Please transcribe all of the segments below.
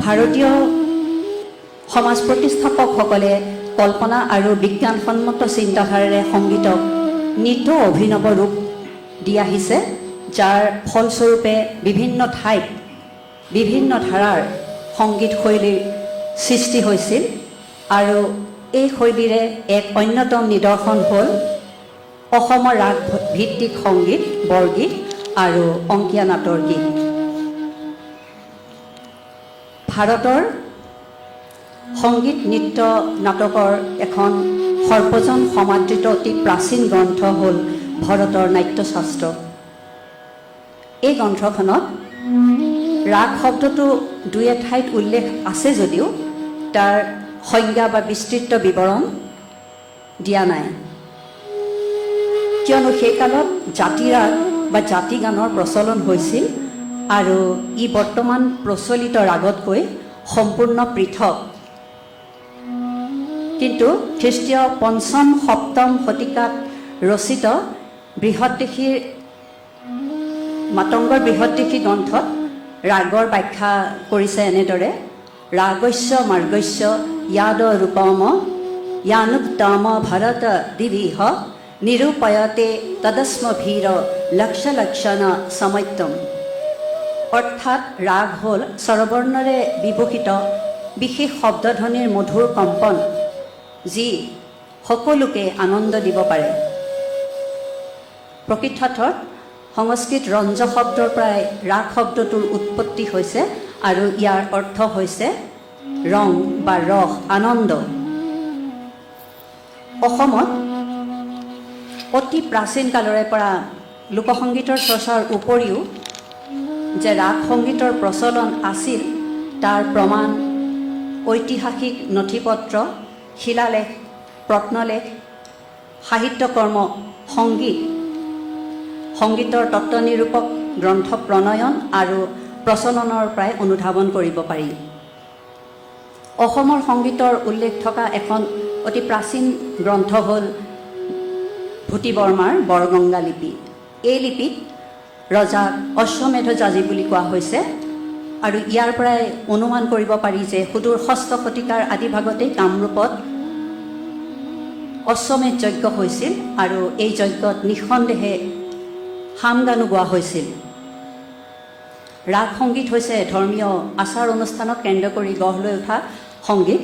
ভাৰতীয় সমাজ প্ৰতিষ্ঠাপকসকলে কল্পনা আৰু বিজ্ঞানসন্মত চিন্তাধাৰাৰে সংগীতক নিত্য অভিনৱ ৰূপ দি আহিছে, যাৰ ফলস্বৰূপে বিভিন্ন ঠাইত বিভিন্ন ধাৰাৰ সংগীত শৈলীৰ সৃষ্টি হৈছিল। আৰু এই শৈলীৰে এক অন্যতম নিদৰ্শন হ'ল অসমৰ ৰাগ ভিত্তিক সংগীত, বৰগীত আৰু অংকীয়া নাটৰ গীত। ভাৰতৰ সংগীত নৃত্য নাটকৰ এখন সৰ্বজন সমাদৃত অতি প্ৰাচীন গ্ৰন্থ হ'ল ভৰতৰ নাট্যশাস্ত্ৰ। এই গ্ৰন্থখনত ৰাগ শব্দটো দুই এঠাইত উল্লেখ আছে যদিও তাৰ সংজ্ঞা বা বিস্তৃত বিৱৰণ দিয়া নাই, কিয়নো সেই কালত জাতিৰাগ বা জাতিগানৰ প্ৰচলন হৈছিল আৰু ই বৰ্তমান প্ৰচলিত ৰাগতকৈ সম্পূৰ্ণ পৃথক। কিন্তু খ্ৰীষ্টীয় ৫ম-৭ম শতিকাত ৰচিত বৃহৎদেশীৰ মাতংগৰ বৃহৎদেশী গ্ৰন্থত ৰাগৰ ব্যাখ্যা কৰিছে এনেদৰে: ৰাগস্য মাৰ্গস্য য়াদ ৰূপম য়ানুক্তম ভৰত দিবিহ নিৰূপয়তে তদস্মভীৰ লক্ষ লক্ষণ সমত্যম। অৰ্থাৎ ৰাগ হ'ল স্বৰবৰ্ণৰে বিভূষিত বিশেষ শব্দধ্বনিৰ মধুৰ কম্পন, যি সকলোকে আনন্দ দিব পাৰে। প্ৰকৃতাৰ্থত সংস্কৃত ৰঞ্জ শব্দৰ পৰাই ৰাগ শব্দটোৰ উৎপত্তি হৈছে আৰু ইয়াৰ অৰ্থ হৈছে ৰং বা ৰস, আনন্দ। অসমত অতি প্ৰাচীন কালৰে পৰা লোকসংগীতৰ চৰ্চাৰ উপৰিও যে ৰাগ সংগীতৰ প্ৰচলন আছিল তাৰ প্ৰমাণ ঐতিহাসিক নথিপত্ৰ, শিলালেখ, প্ৰত্নলেখ, সাহিত্যকৰ্ম, সংগীতৰ তত্ত্বনিৰূপক গ্ৰন্থ প্ৰণয়ন আৰু প্ৰচলনৰ পৰাই অনুধাৱন কৰিব পাৰি। অসমৰ সংগীতৰ উল্লেখ থকা এখন অতি প্ৰাচীন গ্ৰন্থ হ'ল ভূতি বৰ্মাৰ বৰগংগা লিপি। এই লিপিত ৰজাক অশ্বমেধ যাজী বুলি কোৱা হৈছে আৰু ইয়াৰ পৰাই অনুমান কৰিব পাৰি যে সুদূৰ ৬ষ্ঠ শতিকাৰ আদিভাগতেই কামৰূপত অশ্বমেধ যজ্ঞ হৈছিল আৰু এই যজ্ঞত নিঃসন্দেহে হামগানো গোৱা হৈছিল। ৰাগ সংগীত হৈছে ধৰ্মীয় আচাৰ অনুষ্ঠানক কেন্দ্ৰ কৰি গঢ় লৈ উঠা সংগীত।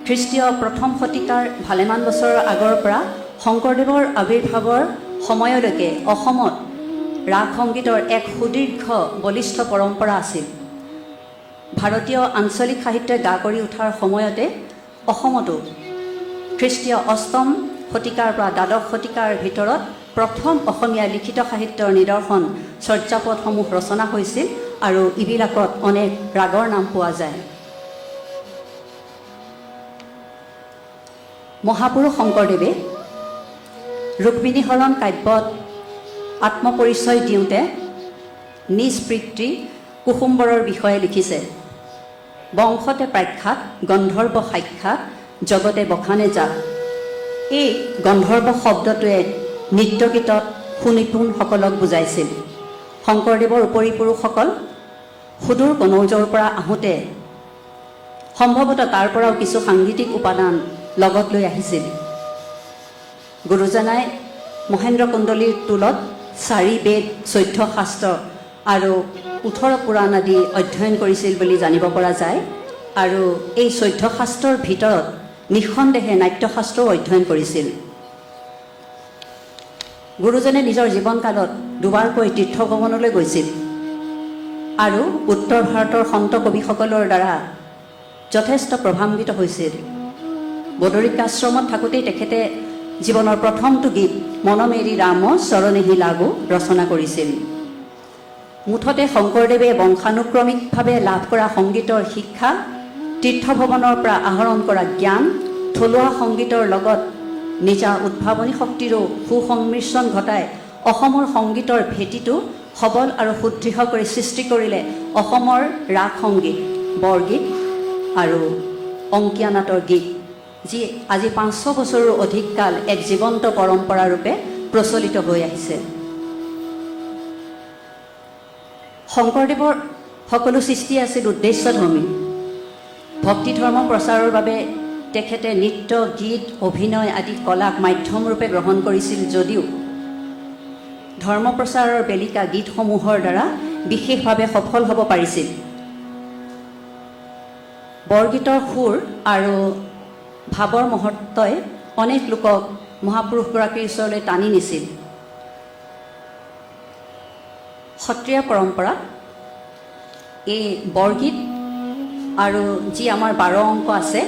খ্ৰীষ্টীয় ১ম শতিকাৰ ভালেমান বছৰৰ আগৰ পৰা শংকৰদেৱৰ আৱিৰ্ভাৱৰ সময়লৈকে অসমত ৰাগ সংগীতৰ এক সুদীৰ্ঘ বলিষ্ঠ পৰম্পৰা আছিল। ভাৰতীয় আঞ্চলিক সাহিত্যই গা কৰি উঠাৰ সময়তে অসমতো খ্ৰীষ্টীয় ৮ম শতিকাৰ পৰা দ্বাদশ শতিকাৰ ভিতৰত প্ৰথম অসমীয়া লিখিত সাহিত্যৰ নিদৰ্শন চৰ্যাপদসমূহ ৰচনা হৈছিল আৰু ইবিলাকত অনেক ৰাগৰ নাম পোৱা যায়। মহাপুৰুষ শংকৰদেৱে ৰুক্মিণীহৰণ কাব্যত আত্মপৰিচয় দিওঁতে নিজ পিতৃ কুসুম্বৰৰ বিষয়ে লিখিছে: বংশতে প্ৰাখ্যাত গন্ধৰ্ব সাক্ষাৎ জগতে বখানে যাক। এই গন্ধৰ্ব শব্দটোৱে নৃত্যগীতত সুনিপুণসকলক বুজাইছিল। শংকৰদেৱৰ উপৰি পুৰুষসকল সুদূৰ কনৌজৰ পৰা আহোঁতে সম্ভৱতঃ তাৰ পৰাও কিছু সাংগীতিক উপাদান লগত লৈ আহিছিল। গুৰুজনাই মহেন্দ্ৰ কুণ্ডলীৰ টোলত ৪ বেদ, ১৪ শাস্ত্ৰ আৰু ১৮ পুৰাণ আদি অধ্যয়ন কৰিছিল বুলি জানিব পৰা যায় আৰু এই ১৪ শাস্ত্ৰৰ ভিতৰত নিঃসন্দেহে নাট্যশাস্ত্ৰও অধ্যয়ন কৰিছিল। গুৰুজনে নিজৰ জীৱনকালত দুবাৰকৈ তীৰ্থভ্ৰমণলৈ গৈছিল আৰু উত্তৰ ভাৰতৰ সন্ত কবিসকলৰ দ্বাৰা যথেষ্ট প্ৰভাৱান্বিত হৈছিল। বদৰিকাশ্ৰমত থাকোঁতেই তেখেতে জীৱনৰ প্ৰথমটো গীত মনমেৰি ৰাম চৰণেহি লাগু ৰচনা কৰিছিল। মুঠতে শংকৰদেৱে বংশানুক্ৰমিকভাৱে লাভ কৰা সংগীতৰ শিক্ষা, তীৰ্থভ্ৰমণৰ পৰা আহৰণ কৰা জ্ঞান, থলুৱা সংগীতৰ লগত নিজা উদ্ভাৱনী শক্তিৰো সুসংমিশ্ৰণ ঘটাই অসমৰ সংগীতৰ ভেটিটো সবল আৰু সুদৃঢ় কৰি সৃষ্টি কৰিলে অসমৰ ৰাগ সংগীত, বৰগীত আৰু অংকীয়া নাটৰ গীত, যি আজি ৫০০ বছৰৰ অধিক কাল এক জীৱন্ত পৰম্পৰা ৰূপে প্ৰচলিত হৈ আহিছে। শংকৰদেৱৰ সকলো সৃষ্টি আছিল উদ্দেশ্যধৰ্মী। ভক্তি ধৰ্ম প্ৰচাৰৰ বাবে তেখেতে নৃত্য, গীত, অভিনয় আদি কলাক মাধ্যমৰূপে গ্ৰহণ কৰিছিল যদিও ধৰ্ম প্ৰচাৰৰ বেলিকা গীতসমূহৰ দ্বাৰা বিশেষভাৱে সফল হ'ব পাৰিছিল। বৰগীতৰ সুৰ আৰু ভাৱৰ মহত্বই অনেক লোকক মহাপুৰুষগৰাকীৰ ওচৰলৈ টানি নিছিল। সত্ৰীয়া পৰম্পৰাত এই বৰগীত আৰু যি আমাৰ 12 অংক আছে,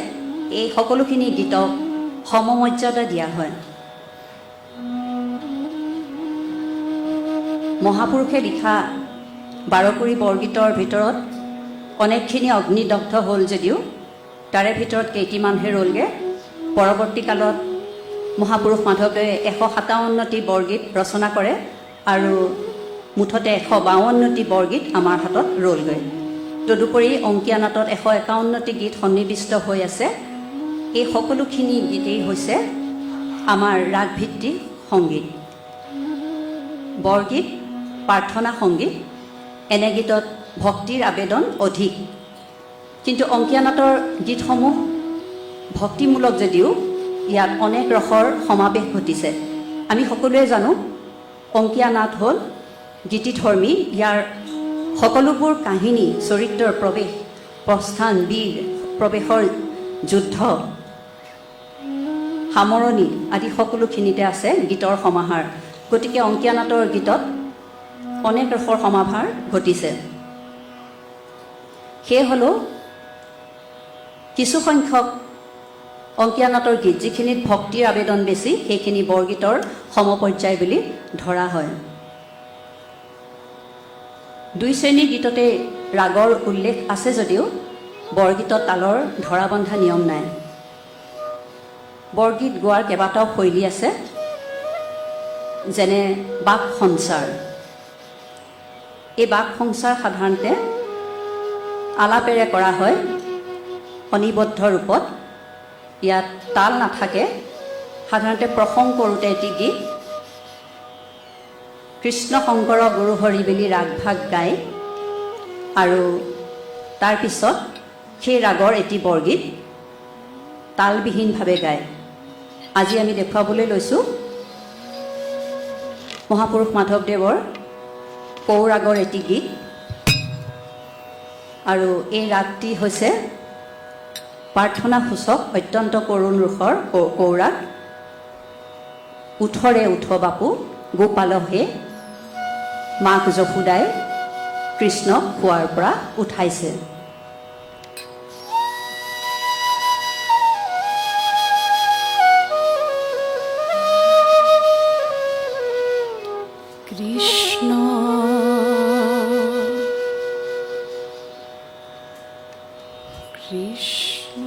এই সকলোখিনি গীতক সমমৰ্যাদা দিয়া হয়। মহাপুৰুষে লিখা 12কুৰি বৰগীতৰ ভিতৰত অনেকখিনি অগ্নিদগ্ধ হ'ল যদিও তাৰে ভিতৰত কেইটিমানহে ৰ'লগৈ। পৰৱৰ্তী কালত মহাপুৰুষ মাধৱে 157টি বৰগীত ৰচনা কৰে আৰু মুঠতে 152টি বৰগীত আমাৰ হাতত ৰ'লগৈ। তদুপৰি অংকীয়া নাটত 151টি গীত সন্নিৱিষ্ট হৈ আছে। এই সকলোখিনি গীতেই হৈছে আমাৰ ৰাগভিত্তিক সংগীত। বৰগীত, প্ৰাৰ্থনা সংগীত, এনে গীতত ভক্তিৰ আবেদন অধিক। কিন্তু অংকীয়া নাটৰ গীতসমূহ ভক্তিমূলক যদিও ইয়াত অনেক ৰসৰ সমাৱেশ ঘটিছে। আমি সকলোৱে জানো অংকীয়া নাট হ'ল গীতিধৰ্মী। ইয়াৰ সকলোবোৰ কাহিনী, চৰিত্ৰৰ প্ৰৱেশ, প্ৰস্থান, বীৰ প্ৰৱেশৰ যুদ্ধ, সামৰণি আদি সকলোখিনিতে আছে গীতৰ সমাহাৰ। গতিকে অংকীয়া নাটৰ গীতত অনেক ৰসৰ সমাহাৰ ঘটিছে। সেয়ে হ'লেও কিছুসংখ্যক অংকীয়া নাটৰ গীত যিখিনিত ভক্তিৰ আবেদন বেছি, সেইখিনি বৰগীতৰ সমপৰ্যায় বুলি ধৰা হয়। 2 শ্ৰেণীৰ গীততে ৰাগৰ উল্লেখ আছে যদিও বৰগীতত তালৰ ধৰা বন্ধা নিয়ম নাই। বৰগীত গোৱাৰ কেইবাটাও শৈলী আছে, যেনে বাক সঞ্চাৰ। এই বাক সঞ্চাৰ সাধাৰণতে আলাপেৰে কৰা হয়, অনিবদ্ধ ৰূপত। ইয়াত তাল নাথাকে। সাধাৰণতে প্ৰসংগ কৰোঁতে এটি গীত কৃষ্ণ শংকৰ গুৰু হৰি বুলি ৰাগভাগ গায় আৰু তাৰপিছত সেই ৰাগৰ এটি বৰগীত তালবিহীনভাৱে গায়। আজি আমি দেখুৱাবলৈ লৈছোঁ মহাপুৰুষ মাধৱদেৱৰ কৌৰাগৰ এটি গীত, আৰু এই ৰাগটি হৈছে প্ৰাৰ্থনাসূচক অত্যন্ত কৰুণ ৰসৰ কৌৰাগ। উঠৰে উঠ বাপু গোপাল হে, মাক যশোদাই কৃষ্ণক শোৱাৰ পৰা উঠাইছে। কৃষ্ণ কৃষ্ণ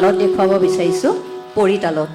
তালত দেখুৱাব বিচাৰিছোঁ, পৰিতালত।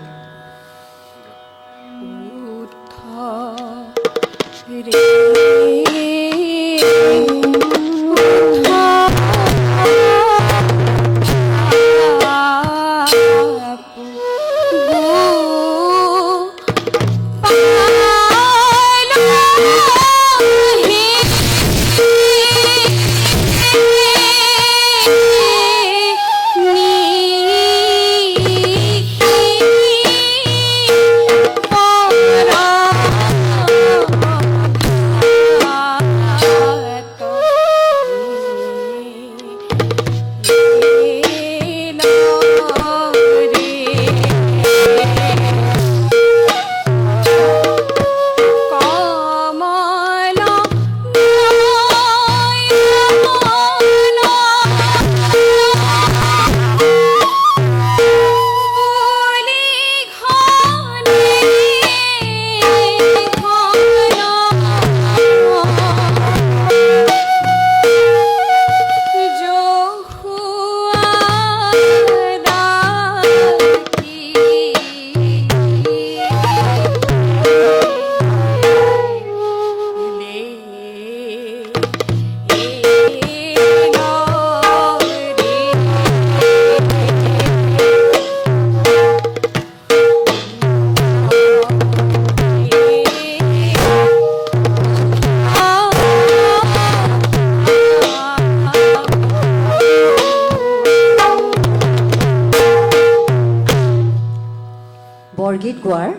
বৰগীত গোৱাৰ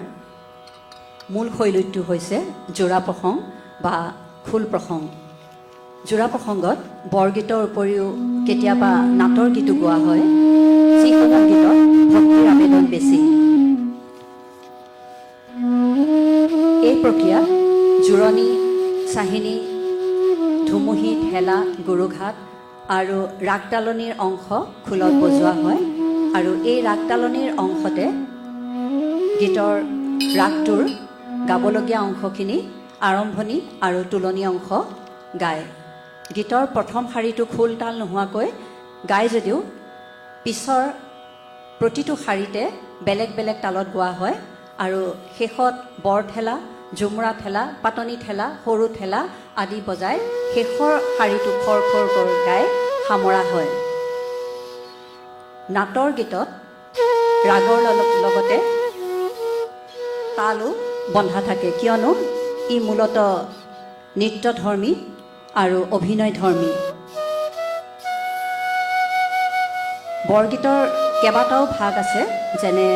মূল শৈলীটো হৈছে যোৰা প্ৰসংগ বা খোল প্ৰসংগ। যোৰা প্ৰসংগত বৰগীতৰ উপৰিও কেতিয়াবা নাটৰ গীতো গোৱা হয়, যিসমূহ গীতত ভক্তিৰ আবেদন বেছি। এই প্ৰক্ৰিয়াত জোৰণি, চাহিনী, ধুমুহী, ঠেলা, গুৰুঘাট আৰু ৰাগতালনিৰ অংশ খোলত বজোৱা হয়, আৰু এই ৰাগতালনিৰ অংশতে গীতৰ ৰাগটোৰ গাবলগীয়া অংশখিনি আৰম্ভণি আৰু তোলনি অংশ গায়। গীতৰ প্ৰথম শাৰীটো খোল তাল নোহোৱাকৈ গায় যদিও পিছৰ প্ৰতিটো শাৰীতে বেলেগ বেলেগ তালত গোৱা হয়, আৰু শেষত বৰ ঠেলা, ঝুমুৰা ঠেলা, পাতনি ঠেলা, সৰু ঠেলা আদি বজাই শেষৰ শাৰীটো খৰ খৰকৈ গাই সামৰা হয়। নাটৰ গীতত ৰাগৰ লগতে তালো বন্ধা থাকে, কিয়নো ই মূলতঃ নৃত্যধৰ্মী আৰু অভিনয়ধৰ্মী। বৰগীতৰ কেইবাটাও ভাগ আছে, যেনে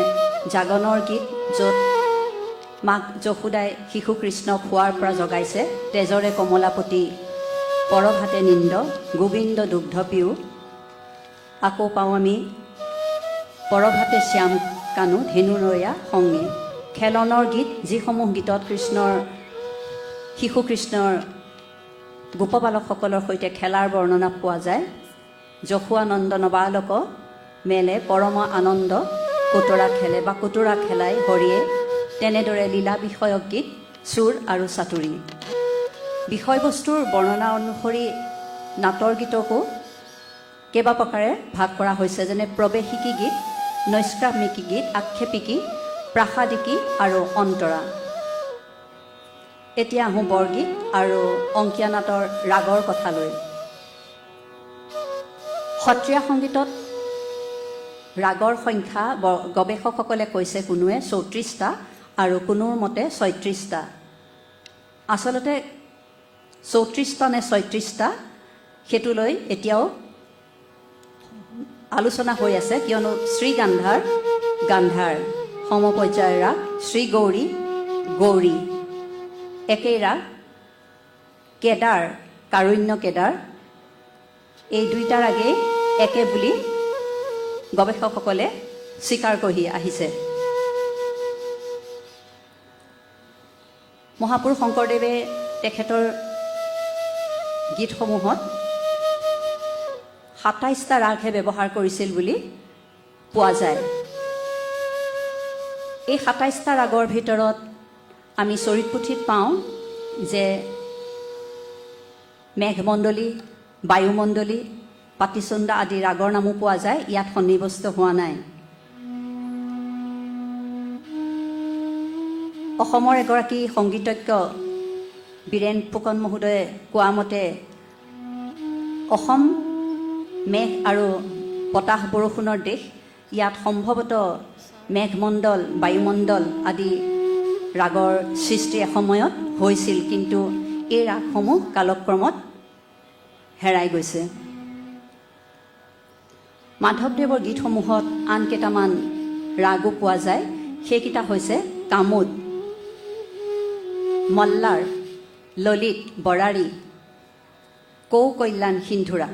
জাগৰণৰ গীত, য'ত মাক যশোদাই শিশু কৃষ্ণক শোৱাৰ পৰা জগাইছে, তেজৰে কমলাপতি পৰভাতে নিন্দ, গোবিন্দ দুগ্ধ পিউ, আকৌ পাওঁ আমি পৰভাতে শ্যাম কানু ধেনু নৈয়া সংগী। খেলনৰ গীত, যিসমূহ গীতত শিশু কৃষ্ণৰ গোপবালকসকলৰ সৈতে খেলাৰ বৰ্ণনা পোৱা যায়। যশোৱানন্দ নবালক মেলে পৰম আনন্দ কোতৰা খেলে বা কোতৰা খেলাই হৰিয়ে, তেনেদৰে লীলা বিষয়ক গীত, চুৰ আৰু চাতুৰী। বিষয়বস্তুৰ বৰ্ণনা অনুসৰি নাটৰ গীতকো কেইবা প্ৰকাৰে ভাগ কৰা হৈছে, যেনে প্ৰৱেশিকী গীত, নৈষ্ক্ৰামিকী গীত, আক্ষেপিকী, প্ৰাসাদিকী আৰু অন্তৰা। এতিয়া আহোঁ বৰগীত আৰু অংকীয়া নাটৰ ৰাগৰ কথালৈ। সত্ৰীয়া সংগীতত ৰাগৰ সংখ্যা গৱেষকসকলে কৈছে কোনোৱে ৩৪টা আৰু কোনোৰ মতে ৩৬টা। আচলতে ৩৪টা নে ৩৬টা সেইটো লৈ এতিয়াও আলোচনা হৈ আছে, কিয়নো শ্ৰী গান্ধাৰ গান্ধাৰ সমপৰ্যায়ৰ ৰাগ, শ্ৰী গৌৰী গৌৰী একেই ৰাগ, কেদাৰ কাৰুণ্য কেদাৰ, এই দুইটা ৰাগেই একে বুলি গৱেষকসকলে স্বীকাৰ কৰি আহিছে। মহাপুৰুষ শংকৰদেৱে তেখেতৰ গীতসমূহত ২৭টা ৰাগহে ব্যৱহাৰ কৰিছিল বুলি পোৱা যায়। এই ২৭টা ৰাগৰ ভিতৰত আমি চৰিতপুথিত পাওঁ যে মেঘমণ্ডলী, বায়ুমণ্ডলী, পাতিচন্দা আদি ৰাগৰ নামো পোৱা যায়, ইয়াত সন্নিৱিষ্ট হোৱা নাই। অসমৰ এগৰাকী সংগীতজ্ঞ বীৰেণ ফুকন মহোদয়ে কোৱা মতে অসম মেঘ আৰু বতাহ বৰষুণৰ দেশ। ইয়াত সম্ভৱতঃ মেঘমণ্ডল, বায়ুমণ্ডল আদি ৰাগৰ সৃষ্টি এসময়ত হৈছিল, কিন্তু এই ৰাগসমূহ কালক্ৰমত হেৰাই গৈছে। মাধৱদেৱৰ গীতসমূহত আন কেইটামান ৰাগো পোৱা যায়। সেইকেইটা হৈছে কামোদ, মল্লাৰ, ললিত, বৰাড়ী, কৌ কল্যাণ, সিন্ধুৰা।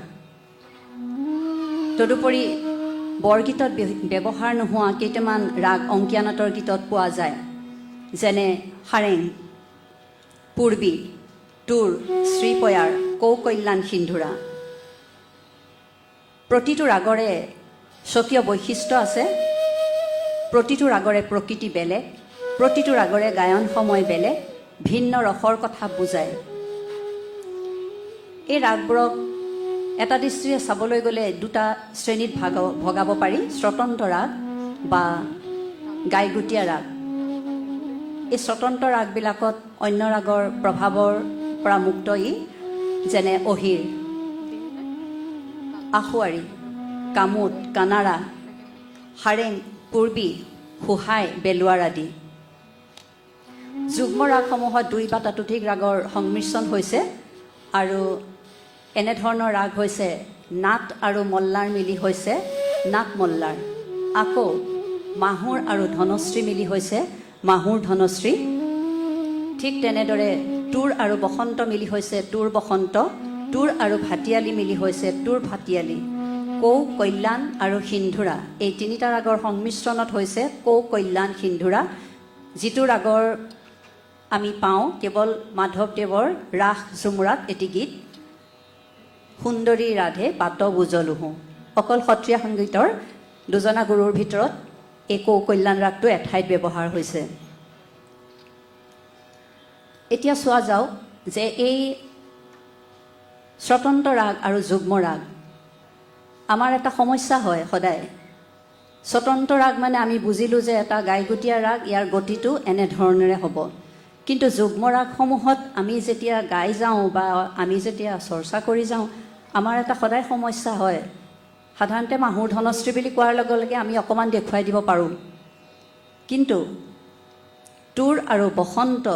তদুপৰি বৰগীতত ব্যৱহাৰ নোহোৱা কেইটামান ৰাগ অংকীয়া নাটৰ গীতত পোৱা যায়, যেনে সাৰেং, পূৰ্বী, তোৰ, শ্ৰীপয়াৰ, কৌ কল্যাণ, সিন্ধুৰা। প্ৰতিটো ৰাগৰে স্বকীয় বৈশিষ্ট্য আছে, প্ৰতিটো ৰাগৰে প্ৰকৃতি বেলেগ, প্ৰতিটো ৰাগৰে গায়ন সময় বেলেগ, ভিন্ন ৰসৰ কথা বুজায়। এই ৰাগবোৰক এটা দৃষ্টিৰে চাবলৈ গ'লে দুটা শ্ৰেণীত ভগাব পাৰি, স্বতন্ত্ৰ ৰাগ বা গাইগুটীয়া ৰাগ। এই স্বতন্ত্ৰ ৰাগবিলাকত অন্য ৰাগৰ প্ৰভাৱৰ পৰা মুক্ত ই, যেনে অহিৰ, আশুৱাৰী, কামোদ, কানাড়া, সাৰেং, পূৰ্বী, সোহাই, বেলুৱাৰ আদি। যুগ্ম ৰাগসমূহত 2 বা ততোধিক ৰাগৰ সংমিশ্ৰণ হৈছে, আৰু এনেধৰণৰ ৰাগ হৈছে নাট আৰু মল্লাৰ মিলি হৈছে নাট মল্লাৰ। আকৌ মাহুৰ আৰু ধনশ্ৰী মিলি হৈছে মাহুৰ ধনশ্ৰী। ঠিক তেনেদৰে তোৰ আৰু বসন্ত মিলি হৈছে তোৰ বসন্ত, তোৰ আৰু ভাটিয়ালী মিলি হৈছে তোৰ ভাটিয়ালী। কৌ কল্যাণ আৰু সিন্ধুৰা, এই 3টা ৰাগৰ সংমিশ্ৰণত হৈছে কৌ কল্যাণ সিন্ধুৰা, যিটো ৰাগৰ আমি পাওঁ কেৱল মাধৱদেৱৰ ৰাস ঝুমুৰাত এটি গীত, সুন্দৰী ৰাধে বাট বুজলোহো। অকল সত্ৰীয়া সংগীতৰ দুজনা গুৰুৰ ভিতৰত এই কৌ কল্যাণ ৰাগটো এঠাইত ব্যৱহাৰ হৈছে। এতিয়া চোৱা যাওক যে এই স্বতন্ত্ৰ ৰাগ আৰু যুগ্ম ৰাগ, আমাৰ এটা সমস্যা হয় সদায়। স্বতন্ত্ৰ ৰাগ মানে আমি বুজিলোঁ যে এটা গাইগুটীয়া ৰাগ, ইয়াৰ গতিটো এনেধৰণেৰে হ'ব। কিন্তু যুগ্ম ৰাগসমূহত আমি যেতিয়া গাই যাওঁ বা আমি যেতিয়া চৰ্চা কৰি যাওঁ, আমাৰ এটা সদায় সমস্যা হয়। সাধাৰণতে মাহুৰ ধনশ্ৰী বুলি কোৱাৰ লগে লগে আমি অকণমান দেখুৱাই দিব পাৰোঁ, কিন্তু তোৰ আৰু বসন্ত,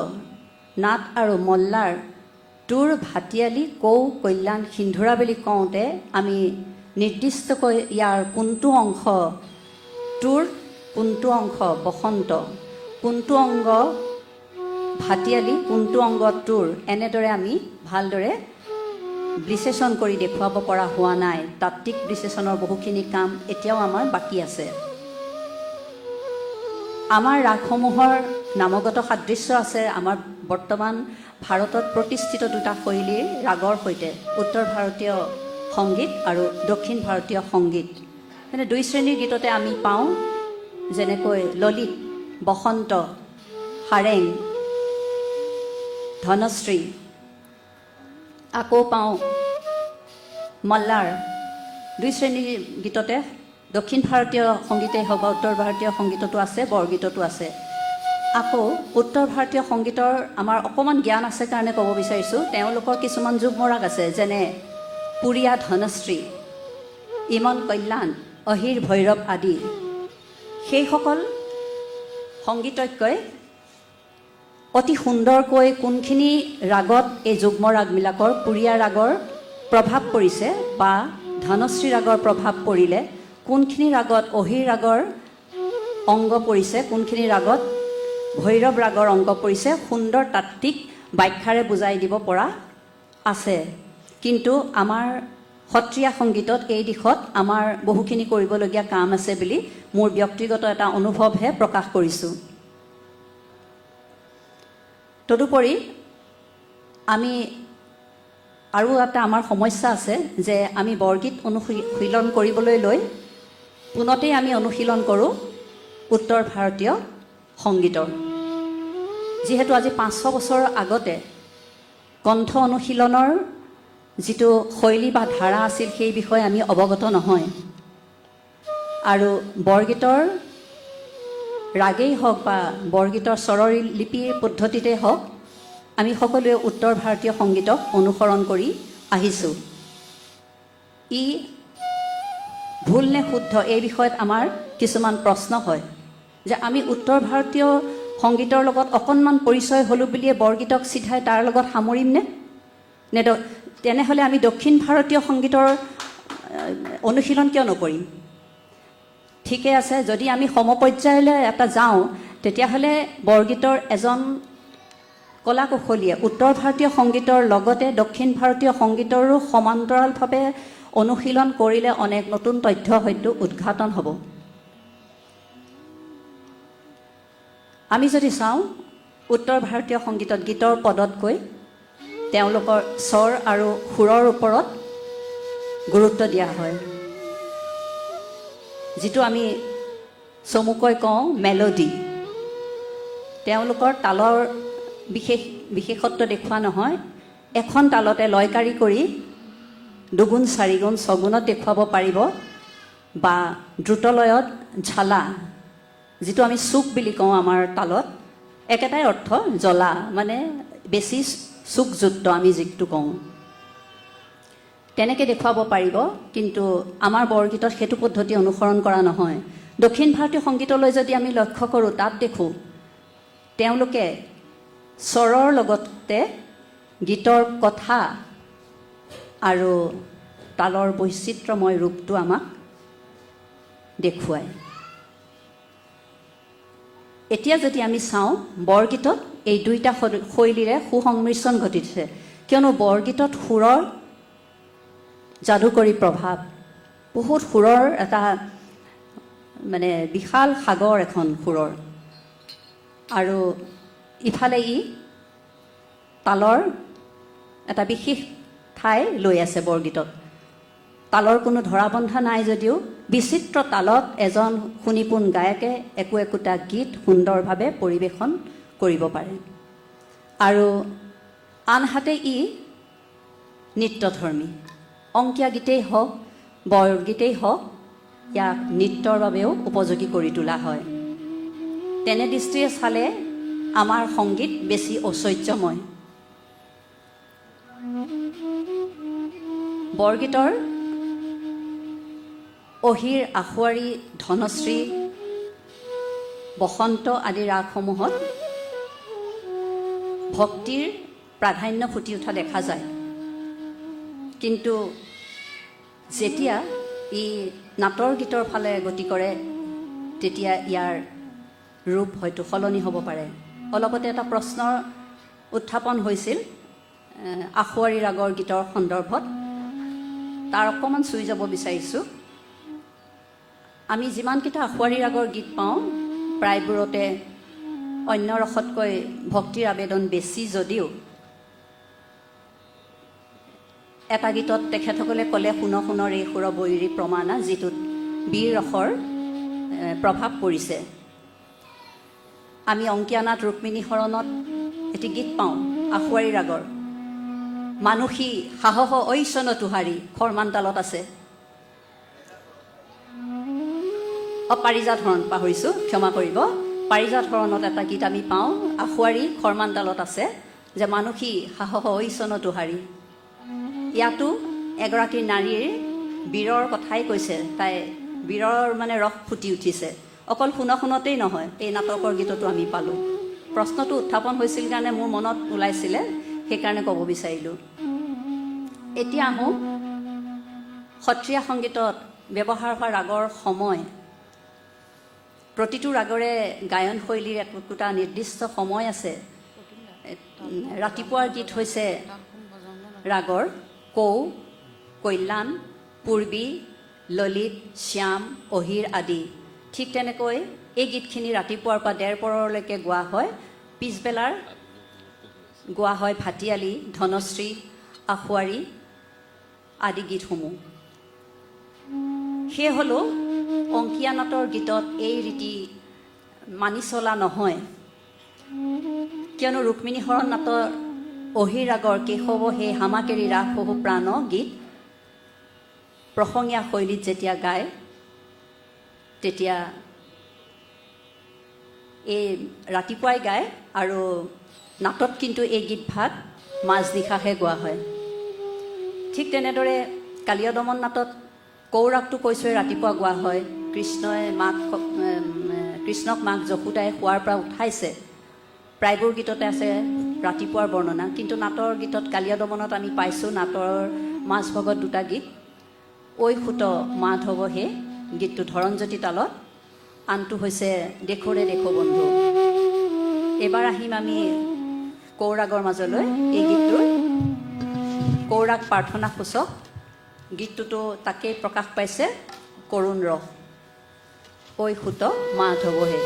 নাট আৰু মল্লাৰ, তোৰ ভাটিয়ালী, কৌ কল্যাণ সিন্ধুৰা বুলি কওঁতে আমি নিৰ্দিষ্টকৈ ইয়াৰ কোনটো অংশ তোৰ, কোনটো অংশ বসন্ত, কোনটো অংগ ভাটিয়ালী, কোনটো অংগ তোৰ, এনেদৰে আমি ভালদৰে বিশ্লেষণ কৰি দেখুৱাব পৰা হোৱা নাই। তাত্ত্বিক বিশ্লেষণৰ বহুখিনি কাম এতিয়াও আমাৰ বাকী আছে। আমাৰ ৰাগসমূহৰ নামগত সাদৃশ্য আছে আমাৰ বৰ্তমান ভাৰতত প্ৰতিষ্ঠিত 2টা শৈলীৰ ৰাগৰ সৈতে, উত্তৰ ভাৰতীয় সংগীত আৰু দক্ষিণ ভাৰতীয় সংগীত। মানে 2 শ্ৰেণীৰ গীততে আমি পাওঁ, যেনেকৈ ললিত, বসন্ত, সাৰেং, ধনশ্ৰী, আকৌ পাওঁ মল্লাৰ। 2 শ্ৰেণীৰ গীততে দক্ষিণ ভাৰতীয় সংগীতেই হওক বা উত্তৰ ভাৰতীয় সংগীততো আছে, বৰগীততো আছে। আকৌ উত্তৰ ভাৰতীয় সংগীতৰ আমাৰ অকণমান জ্ঞান আছে কাৰণে ক'ব বিচাৰিছোঁ, তেওঁলোকৰ কিছুমান যুগ্ম ৰাগ আছে, যেনে পুৰীয়া ধনশ্ৰী, ইমন কল্যাণ, অহিৰ ভৈৰৱ আদি। সেইসকল সংগীতজ্ঞই অতি সুন্দৰকৈ কোনখিনি ৰাগত এই যুগ্ম ৰাগবিলাকৰ, পুৰীয়া ৰাগৰ প্ৰভাৱ পৰিছে বা ধনশ্ৰী ৰাগৰ প্ৰভাৱ পৰিলে, কোনখিনি ৰাগত অহিৰ ৰাগৰ অংগ পৰিছে, কোনখিনি ৰাগত ভৈৰৱ ৰাগৰ অংগ পৰিছে, সুন্দৰ তাত্ত্বিক ব্যাখ্যাৰে বুজাই দিব পৰা আছে। কিন্তু আমাৰ সত্ৰীয়া সংগীতত এই দিশত আমাৰ বহুখিনি কৰিবলগীয়া কাম আছে বুলি মোৰ ব্যক্তিগত এটা অনুভৱহে প্ৰকাশ কৰিছোঁ। তদুপৰি আমি আৰু এটা আমাৰ সমস্যা আছে যে আমি বৰগীত অনুশীলন কৰিবলৈ লৈ পোনতেই আমি অনুশীলন কৰোঁ উত্তৰ ভাৰতীয় সংগীতৰ। যিহেতু আজি 500 বছৰৰ আগতে কণ্ঠ অনুশীলনৰ যিটো শৈলী বা ধাৰা আছিল, সেই বিষয়ে আমি অৱগত নহয়। আৰু বৰগীতৰ ৰাগেই হওক বা বৰগীতৰ স্বৰলিপিৰ পদ্ধতিতে হওক আমি সকলোৱে উত্তৰ ভাৰতীয় সংগীতক অনুসৰণ কৰি আহিছোঁ। ই ভুল নে শুদ্ধ এই বিষয়ত আমাৰ কিছুমান প্ৰশ্ন হয় যে আমি উত্তৰ ভাৰতীয় সংগীতৰ লগত অকণমান পৰিচয় হ'লোঁ বুলিয়ে বৰগীতক চিধাই তাৰ লগত সামৰিমনে? নে তেনেহ'লে আমি দক্ষিণ ভাৰতীয় সংগীতৰ অনুশীলন কিয় নকৰিম? ঠিকে আছে, যদি আমি সমপৰ্যায়লৈ এটা যাওঁ তেতিয়াহ'লে বৰগীতৰ এজন কলা কৌশলীয়ে উত্তৰ ভাৰতীয় সংগীতৰ লগতে দক্ষিণ ভাৰতীয় সংগীতৰো সমান্তৰালভাৱে অনুশীলন কৰিলে অনেক নতুন তথ্য হয়তো উদ্ঘাটন হ'ব। আমি যদি চাওঁ উত্তৰ ভাৰতীয় সংগীতত গীতৰ পদতকৈ তেওঁলোকৰ স্বৰ আৰু সুৰৰ ওপৰত গুৰুত্ব দিয়া হয়, যিটো আমি চমুকৈ কওঁ মেলোডি। তেওঁলোকৰ তালৰ বিশেষত্ব দেখুওৱা নহয়, এখন তালতে লয়কাৰী কৰি দুগুণ চাৰিগুণ ছগুণত দেখুৱাব পাৰিব, বা দ্ৰুতলয়ত ঝালা, যিটো আমি চুক বুলি কওঁ আমাৰ তালত, একেটাই অৰ্থ, জ্বলা মানে বেছি চুকযুক্ত আমি যিটো কওঁ, তেনেকৈ দেখুৱাব পাৰিব। কিন্তু আমাৰ বৰগীতত সেইটো পদ্ধতি অনুসৰণ কৰা নহয়। দক্ষিণ ভাৰতীয় সংগীতলৈ যদি আমি লক্ষ্য কৰোঁ, তাত দেখোঁ তেওঁলোকে স্বৰৰ লগতে গীতৰ কথা আৰু তালৰ বৈচিত্ৰ্যময় ৰূপটো আমাক দেখুৱায়। এতিয়া যদি আমি চাওঁ বৰগীতত এই দুইটা শৈলীৰে সুসংমিশ্ৰণ ঘটিছে, কিয়নো বৰগীতত সুৰৰ যাদুকৰী প্ৰভাৱ, বহুত সুৰৰ এটা মানে বিশাল সাগৰ এখন সুৰৰ, আৰু ইফালে ই তালৰ এটা বিশেষ ঠাই লৈ আছে বৰগীতত। তালৰ কোনো ধৰাবন্ধা নাই যদিও বিচিত্ৰ তালত এজন শুনিপোন গায়কে একোটা গীত সুন্দৰভাৱে পৰিৱেশন কৰিব পাৰে। আৰু আনহাতে ই নৃত্যধৰ্মী। অংকীয়া গীতেই হওক বৰগীতেই হওক ইয়াক নৃত্যৰ বাবেও উপযোগী কৰি তোলা হয়। তেনে দৃষ্টিৰে চালে আমাৰ সংগীত বেছি ঐশ্বৰ্যময়। বৰগীতৰ অহিৰ, আশুৱাৰী, ধনশ্ৰী, বসন্ত আদি ৰাগসমূহত ভক্তিৰ প্ৰাধান্য ফুটি উঠা দেখা যায়। কিন্তু যেতিয়া ই নাটৰ গীতৰ ফালে গতি কৰে তেতিয়া ইয়াৰ ৰূপ হয়তো সলনি হ'ব পাৰে। অলপতে এটা প্ৰশ্নৰ উত্থাপন হৈছিল আশুৱাৰী ৰাগৰ গীতৰ সন্দৰ্ভত, তাৰ অকণমান চুই যাব বিচাৰিছোঁ। আমি যিমানকেইটা আশুৱাৰী ৰাগৰ গীত পাওঁ প্ৰায়বোৰতে অন্য ৰসতকৈ ভক্তিৰ আবেদন বেছি যদিও এটা গীতত তেখেতসকলে ক'লে শুন শুনৰ এই সুৰ বৈৰী প্ৰমাণা, যিটোত বীৰ ৰসৰ প্ৰভাৱ পৰিছে। আমি অংকীয়ানাট ৰুক্মিণী হৰণত এটি গীত পাওঁ আশুৱাৰী ৰাগৰ, মানসী সাহস ঐচন তোহাৰী, খৰমান তালত আছে। পাৰিজাত হৰণ পাহৰিছোঁ, ক্ষমা কৰিব। পাৰিজাত হৰণত এটা গীত আমি পাওঁ আশুৱাৰী খৰমান তালত আছে, যে মানসী সাহস ঐচন তোহাৰী। ইয়াতো এগৰাকী নাৰীৰ বীৰৰ কথাই কৈছে, তাই বীৰৰ মানে ৰস ফুটি উঠিছে। অকল শুনতেই নহয়, এই নাটকৰ গীততো আমি পালোঁ। প্ৰশ্নটো উত্থাপন হৈছিল কাৰণে মোৰ মনত ওলাইছিলে, সেইকাৰণে ক'ব বিচাৰিলোঁ। এতিয়া আহোঁ সত্ৰীয়া সংগীতত ব্যৱহাৰ হোৱা ৰাগৰ সময়। প্ৰতিটো ৰাগৰে গায়ন শৈলীৰ একোটা নিৰ্দিষ্ট সময় আছে। ৰাতিপুৱাৰ গীত হৈছে ৰাগৰ কৌ, কল্যাণ, পূৰ্বী, ললিত, শ্যাম, অহিৰ আদি। ঠিক তেনেকৈ এই গীতখিনি ৰাতিপুৱাৰ পৰা ডেৰ পৰলৈকে গোৱা হয়। পিছবেলাৰ গোৱা হয় ভাটিয়ালি, ধনশ্ৰী, আশুৱাৰী আদি গীতসমূহ। সেয়ে হ'লেও অংকীয়া নাটৰ গীতত এই ৰীতি মানি চলা নহয়, কিয়নো ৰুক্মিণী হৰণ নাটৰ অহিৰ ৰাগৰ কেশৱ হে হামাকেৰি ৰাস বহু প্ৰাণ গীত প্ৰসঙীয়া শৈলীত যেতিয়া গায় তেতিয়া এই ৰাতিপুৱাই গায় আৰু নাটত কিন্তু এই গীতভাগ মাজনিশাহে গোৱা হয়। ঠিক তেনেদৰে কালীয় দমন নাটত কৌৰাগটো কৈছোৱে ৰাতিপুৱা গোৱা হয়। কৃষ্ণক মাক যশোদাই শোৱাৰ পৰা উঠাইছে, প্ৰায়বোৰ গীততে আছে ৰাতিপুৱাৰ বৰ্ণনা। কিন্তু নাটৰ গীতত কালীয় দমনত আমি পাইছোঁ নাটৰ মাজভাগত দুটা গীত, ঐ সুত মাধৱ হে গীতটো ধৰণজ্যোতি তালত, আনটো হৈছে দেখোৰে দেখো বন্ধু। এইবাৰ আহিম আমি কৌৰাগৰ মাজলৈ। এই গীতটোৰ কৌৰাগ প্ৰাৰ্থনা সূচক গীতটোতো তাকেই প্ৰকাশ পাইছে কৰুণ ৰস, ঐ সুত মাধৱ হে।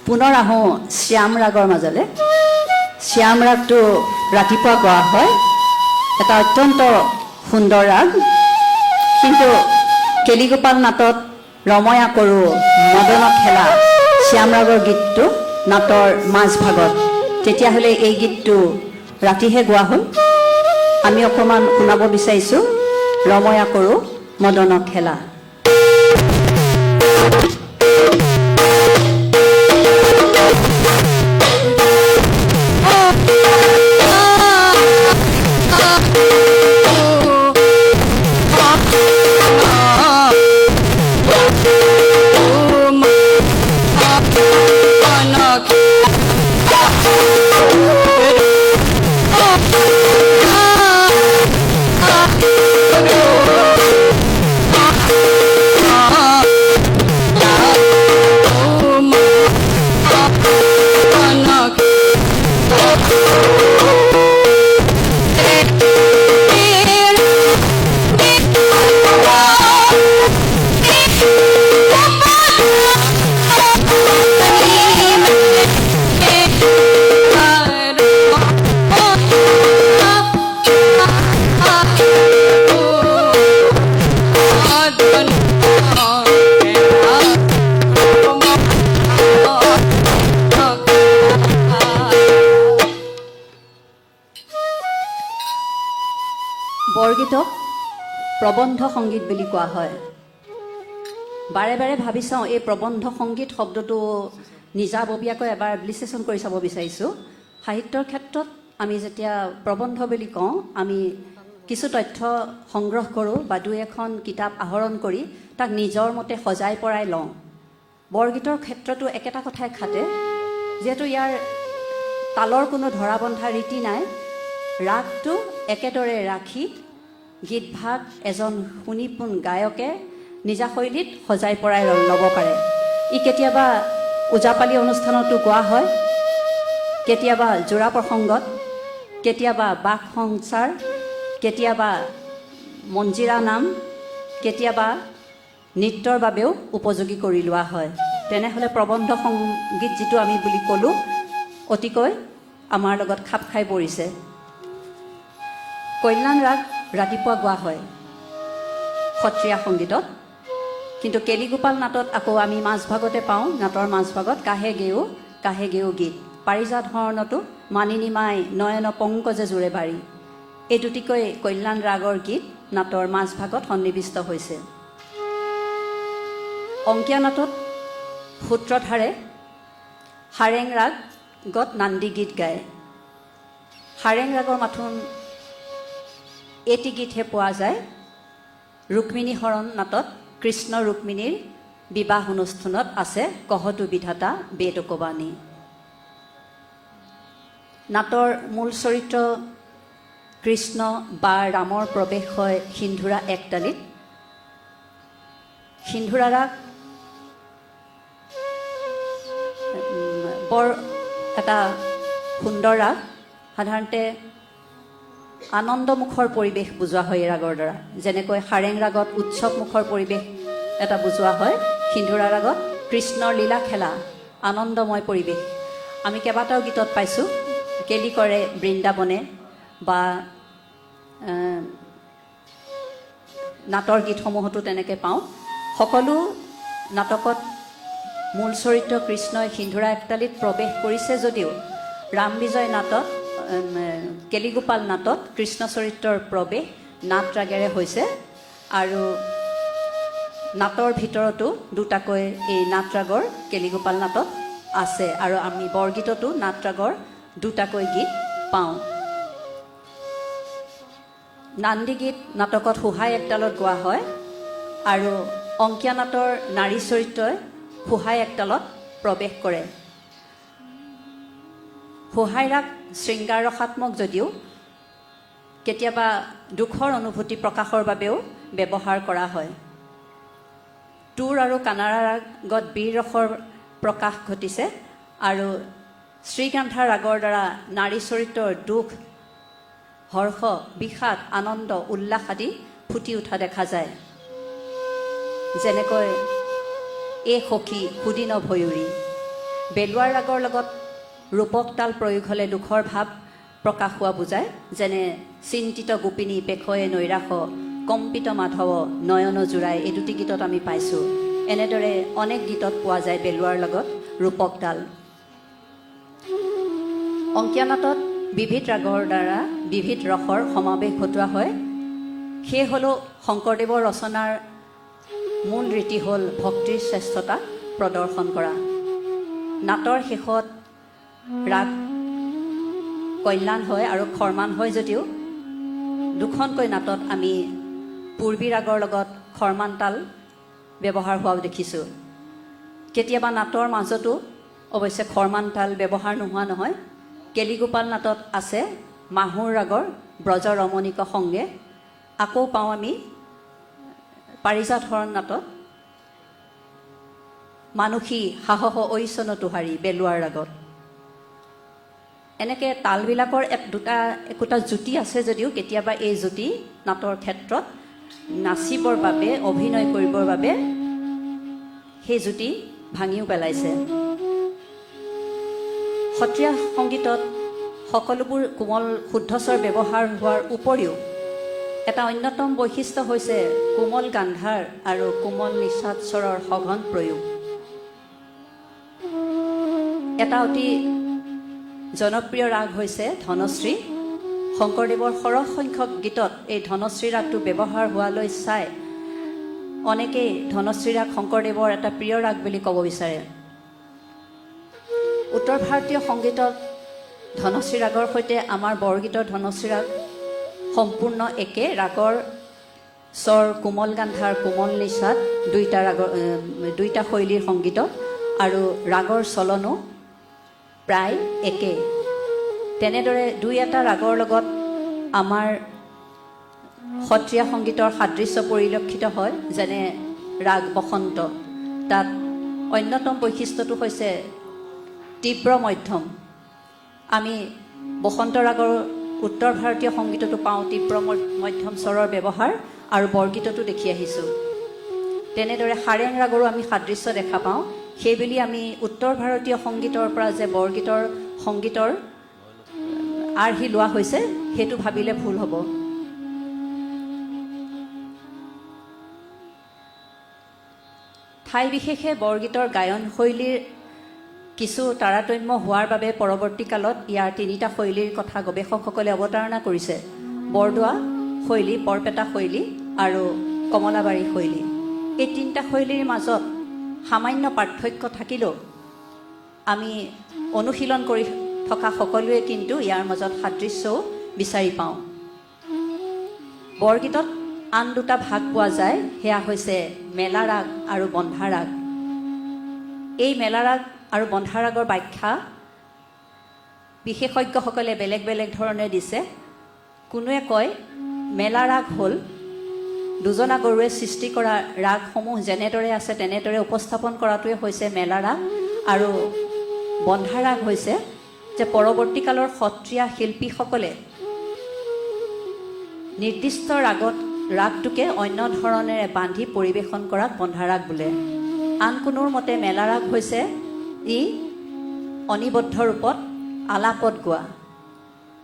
পুনৰ আহোঁ শ্যাম ৰাগৰ মাজলৈ। শ্যাম ৰাগটো ৰাতিপুৱা গোৱা হয়, এটা অত্যন্ত সুন্দৰ ৰাগ। কিন্তু কেলিগোপাল নাটত ৰময়া কৰোঁ মদন খেলা শ্যাম ৰাগৰ গীতটো নাটৰ মাজভাগত, তেতিয়াহ'লে এই গীতটো ৰাতিহে গোৱা হ'ল। আমি অকণমান শুনাব বিচাৰিছোঁ ৰময়া কৰোঁ মদন খেলা। বৰগীতক প্ৰবন্ধ সংগীত বুলি কোৱা হয়। বাৰে বাৰে ভাবি চাওঁ এই প্ৰবন্ধ সংগীত শব্দটো নিজাববীয়াকৈ এবাৰ বিশ্লেষণ কৰি চাব বিচাৰিছোঁ। সাহিত্যৰ ক্ষেত্ৰত আমি যেতিয়া প্ৰবন্ধ বুলি কওঁ, আমি কিছু তথ্য সংগ্ৰহ কৰোঁ বা দুই এখন কিতাপ আহৰণ কৰি তাক নিজৰ মতে সজাই পৰাই লওঁ। বৰগীতৰ ক্ষেত্ৰতো একেটা কথাই খাটে, যিহেতু ইয়াৰ তালৰ কোনো ধৰা বন্ধা ৰীতি নাই। ৰাগটো একেদৰে ৰাখি গীতভাগ এজন শুনিপোন গায়কে নিজা শৈলীত সজাই পৰাই ল'ব পাৰে। ই কেতিয়াবা ওজাপালি অনুষ্ঠানতো গোৱা হয়, কেতিয়াবা জোৰা প্ৰসংগত, কেতিয়াবা বাক সংসাৰ, কেতিয়াবা মঞ্জিৰা নাম, কেতিয়াবা নৃত্যৰ বাবেও উপযোগী কৰি লোৱা হয়। তেনেহ'লে প্ৰবন্ধ সংগীত যিটো আমি বুলি ক'লোঁ, অতিকৈ আমাৰ লগত খাপ খাই পৰিছে। কল্যাণ ৰাগ ৰাতিপুৱা গোৱা হয় সত্ৰীয়া সংগীতত, কিন্তু কেলিগোপাল নাটত আকৌ আমি মাজভাগতে পাওঁ, নাটৰ মাজভাগত কাহে গেও গীত। পাৰিজাত হৰণতো মানিনী মাই নয়ন পংকজে জোৰে বাৰী, এই দুটিকৈ কল্যাণ ৰাগৰ গীত নাটৰ মাজভাগত সন্নিৱিষ্ট হৈছে। অংকীয়া নাটত সূত্ৰধাৰে হাৰেং ৰাগত নান্দী গীত গায়। হাৰেং ৰাগৰ মাথোন এটি গীতহে পোৱা যায় ৰুক্মিণী হৰণ নাটত কৃষ্ণ ৰুক্মিণীৰ বিবাহ অনুষ্ঠানত আছে কহতু বিধাতা বেদকবাণী। নাটৰ মূল চৰিত্ৰ কৃষ্ণ বা ৰামৰ প্ৰৱেশ হয় সিন্ধুৰা একতালিত। সিন্ধুৰা ৰাগ বৰ এটা সুন্দৰ ৰাগ। সাধাৰণতে আনন্দমুখৰ পৰিৱেশ বুজোৱা হয় এই ৰাগৰ দ্বাৰা। যেনেকৈ সাৰেং ৰাগত উৎসৱমুখৰ পৰিৱেশ এটা বুজোৱা হয়, সিন্ধুৰা ৰাগত কৃষ্ণৰ লীলা খেলা আনন্দময় পৰিৱেশ আমি কেইবাটাও গীতত পাইছোঁ। কেলি কৰে বৃন্দাবনে বা নাটৰ গীতসমূহতো তেনেকৈ পাওঁ। সকলো নাটকত মূল চৰিত্ৰ কৃষ্ণই সিন্ধুৰা একতালিত প্ৰৱেশ কৰিছে যদিও ৰাম বিজয় নাটত কেলিগোপাল নাটত কৃষ্ণ চৰিত্ৰৰ প্ৰৱেশ নাট ৰাগেৰে হৈছে। আৰু নাটৰ ভিতৰতো দুটাকৈ এই নাট ৰাগৰ কেলিগোপাল নাটত আছে আৰু আমি বৰগীততো নাট ৰাগৰ দুটাকৈ গীত পাওঁ। নান্দী গীত নাটকত সোহাই একতালত গোৱা হয় আৰু অংকীয়া নাটৰ নাৰী চৰিত্ৰই সোহাই একতালত প্ৰৱেশ কৰে। সোহাই ৰাগ শৃংগাৰ ৰসাত্মক যদিও কেতিয়াবা দুখৰ অনুভূতি প্ৰকাশৰ বাবেও ব্যৱহাৰ কৰা হয়। টুৰ আৰু কানাড়া ৰাগত বীৰ ৰসৰ প্ৰকাশ ঘটিছে আৰু শ্ৰীকান্থা ৰাগৰ দ্বাৰা নাৰী চৰিত্ৰৰ দুখ, হৰ্ষ, বিষাদ, আনন্দ, উল্লাস আদি ফুটি উঠা দেখা যায়। যেনেকৈ এ সখী সুদিন ভয়ুৰী। বেলুৱাৰ ৰাগৰ লগত ৰূপক তাল প্ৰয়োগ হ'লে দুখৰ ভাৱ প্ৰকাশ হোৱা বুজায়। যেনে চিন্তিত গোপিনী পেশয়ে নৈৰাশ, কম্পিত মাধৱ নয়ন জোৰাই, এই দুটি গীতত আমি পাইছোঁ। এনেদৰে অনেক গীতত পোৱা যায় বেলুৱাৰ লগত ৰূপক তাল। অংকীয়া নাটত বিবিধ ৰাগৰ দ্বাৰা বিবিধ ৰসৰ সমাৱেশ ঘটোৱা হয়। সেয়ে হ'লেও শংকৰদেৱৰ ৰচনাৰ মূল ৰীতি হ'ল ভক্তিৰ শ্ৰেষ্ঠতা প্ৰদৰ্শন কৰা। নাটৰ শেষত ৰাগ কল্যাণ হয় আৰু খৰ্মান হয় যদিও দুখনকৈ নাটত আমি পূৰ্বী ৰাগৰ লগত খৰ্মান তাল ব্যৱহাৰ হোৱাও দেখিছোঁ। কেতিয়াবা নাটৰ মাজতো অৱশ্যে খৰ্মান তাল ব্যৱহাৰ নোহোৱা নহয়। কেলিগোপাল নাটত আছে মাহুৰ ৰাগৰ ব্ৰজ ৰমণিক সংগে। আকৌ পাওঁ আমি পাৰিজাত হৰণ নাটত মানসী সাহস ঐচন তোহাৰী বেলুৱাৰ ৰাগত। এনেকৈ তালবিলাকৰ একোটা জুতি আছে যদিও কেতিয়াবা এই জুতি নাটৰ ক্ষেত্ৰত নাচিবৰ বাবে অভিনয় কৰিবৰ বাবে সেই জুতি ভাঙিও পেলাইছে। সত্ৰীয়া সংগীতত সকলোবোৰ কোমল শুদ্ধস্বৰ ব্যৱহাৰ হোৱাৰ উপৰিও এটা অন্যতম বৈশিষ্ট্য হৈছে কোমল গান্ধাৰ আৰু কোমল নিষাদ স্বৰৰ সঘন প্ৰয়োগ। এটা অতি জনপ্ৰিয় ৰাগ হৈছে ধনশ্ৰী। শংকৰদেৱৰ সৰহ সংখ্যক গীতত এই ধনশ্ৰী ৰাগটো ব্যৱহাৰ হোৱালৈ চাই অনেকেই ধনশ্ৰী ৰাগ শংকৰদেৱৰ এটা প্ৰিয় ৰাগ বুলি ক'ব বিচাৰে। উত্তৰ ভাৰতীয় সংগীতত ধনশ্ৰী ৰাগৰ সৈতে আমাৰ বৰগীতৰ ধনশ্ৰী ৰাগ সম্পূৰ্ণ একে। ৰাগৰ স্বৰ কোমল গান্ধাৰ কোমল নিষাদ দুইটা শৈলীৰ সংগীতত আৰু ৰাগৰ চলনো প্ৰায় একে। তেনেদৰে দুই এটা ৰাগৰ লগত আমাৰ সত্ৰীয়া সংগীতৰ সাদৃশ্য পৰিলক্ষিত হয়। যেনে ৰাগ বসন্ত, তাত অন্যতম বৈশিষ্ট্যটো হৈছে তীব্ৰ মধ্যম। আমি বসন্ত ৰাগৰ উত্তৰ ভাৰতীয় সংগীততো পাওঁ তীব্ৰ মধ্যম স্বৰৰ ব্যৱহাৰ আৰু বৰগীততো দেখি আহিছোঁ। তেনেদৰে সাৰেং ৰাগৰো আমি সাদৃশ্য দেখা পাওঁ। সেইবুলি আমি উত্তৰ ভাৰতীয় সংগীতৰ পৰা যে বৰগীতৰ সংগীতৰ আৰ্হি লোৱা হৈছে সেইটো ভাবিলে ভুল হ'ব। ঠাই বিশেষে বৰগীতৰ গায়ন শৈলীৰ কিছু তাৰতম্য হোৱাৰ বাবে পৰৱৰ্তী কালত ইয়াৰ তিনিটা শৈলীৰ কথা গৱেষকসকলে অৱতাৰণা কৰিছে: বৰদোৱা শৈলী, বৰপেটা শৈলী আৰু কমলাবাৰী শৈলী। এই তিনিটা শৈলীৰ মাজত সামান্য পাৰ্থক্য থাকিলেও আমি অনুশীলন কৰি থকা সকলোৱে কিন্তু ইয়াৰ মাজত সাদৃশ্যও বিচাৰি পাওঁ। বৰগীতত আন দুটা ভাগ পোৱা যায়, সেয়া হৈছে মেলা ৰাগ আৰু বন্ধা ৰাগ। এই মেলা ৰাগ আৰু বন্ধা ৰাগৰ ব্যাখ্যা বিশেষজ্ঞসকলে বেলেগ বেলেগ ধৰণে দিছে। কোনোৱে কয় মেলা ৰাগ হ'ল দুজনা গৰুৱে সৃষ্টি কৰা ৰাগসমূহ যেনেদৰে আছে তেনেদৰে উপস্থাপন কৰাটোৱে হৈছে মেলা ৰাগ, আৰু বন্ধা ৰাগ হৈছে যে পৰৱৰ্তী কালৰ সত্ৰীয়া শিল্পীসকলে নিৰ্দিষ্ট ৰাগটোকে অন্য ধৰণেৰে বান্ধি পৰিৱেশন কৰাক বন্ধা ৰাগ বোলে। আন কোনোৰ মতে মেলা ৰাগ হৈছে ই অনিবদ্ধ ৰূপত আলাপত গোৱা,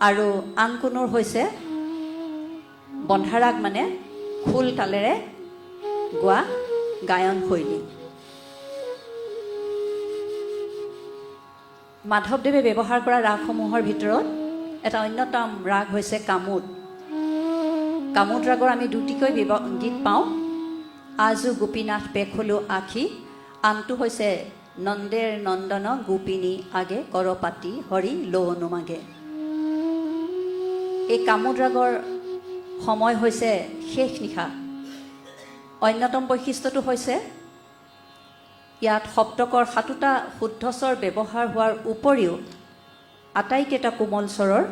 আৰু আন কোনোৰ হৈছে বন্ধা ৰাগ মানে খোল তালেৰে গোৱা গায়ন শৈলী। মাধৱদেৱে ব্যৱহাৰ কৰা ৰাগসমূহৰ ভিতৰত এটা অন্যতম ৰাগ হৈছে কামোদ। কামোদ ৰাগৰ আমি দুটিকৈ গীত পাওঁ, আজু গোপীনাথ পেখলো আখি, আনটো হৈছে নন্দের নন্দন গোপিনী আগে কৰপাতি হৰি লো অনুমাগে। এই কামোদ ৰাগৰ সময় হৈছে শেষ নিশা। অন্যতম বৈশিষ্ট্যটো হৈছে ইয়াত সপ্তকৰ 7টা শুদ্ধ স্বৰ ব্যৱহাৰ হোৱাৰ উপৰিও আটাইকেইটা কোমল স্বৰৰ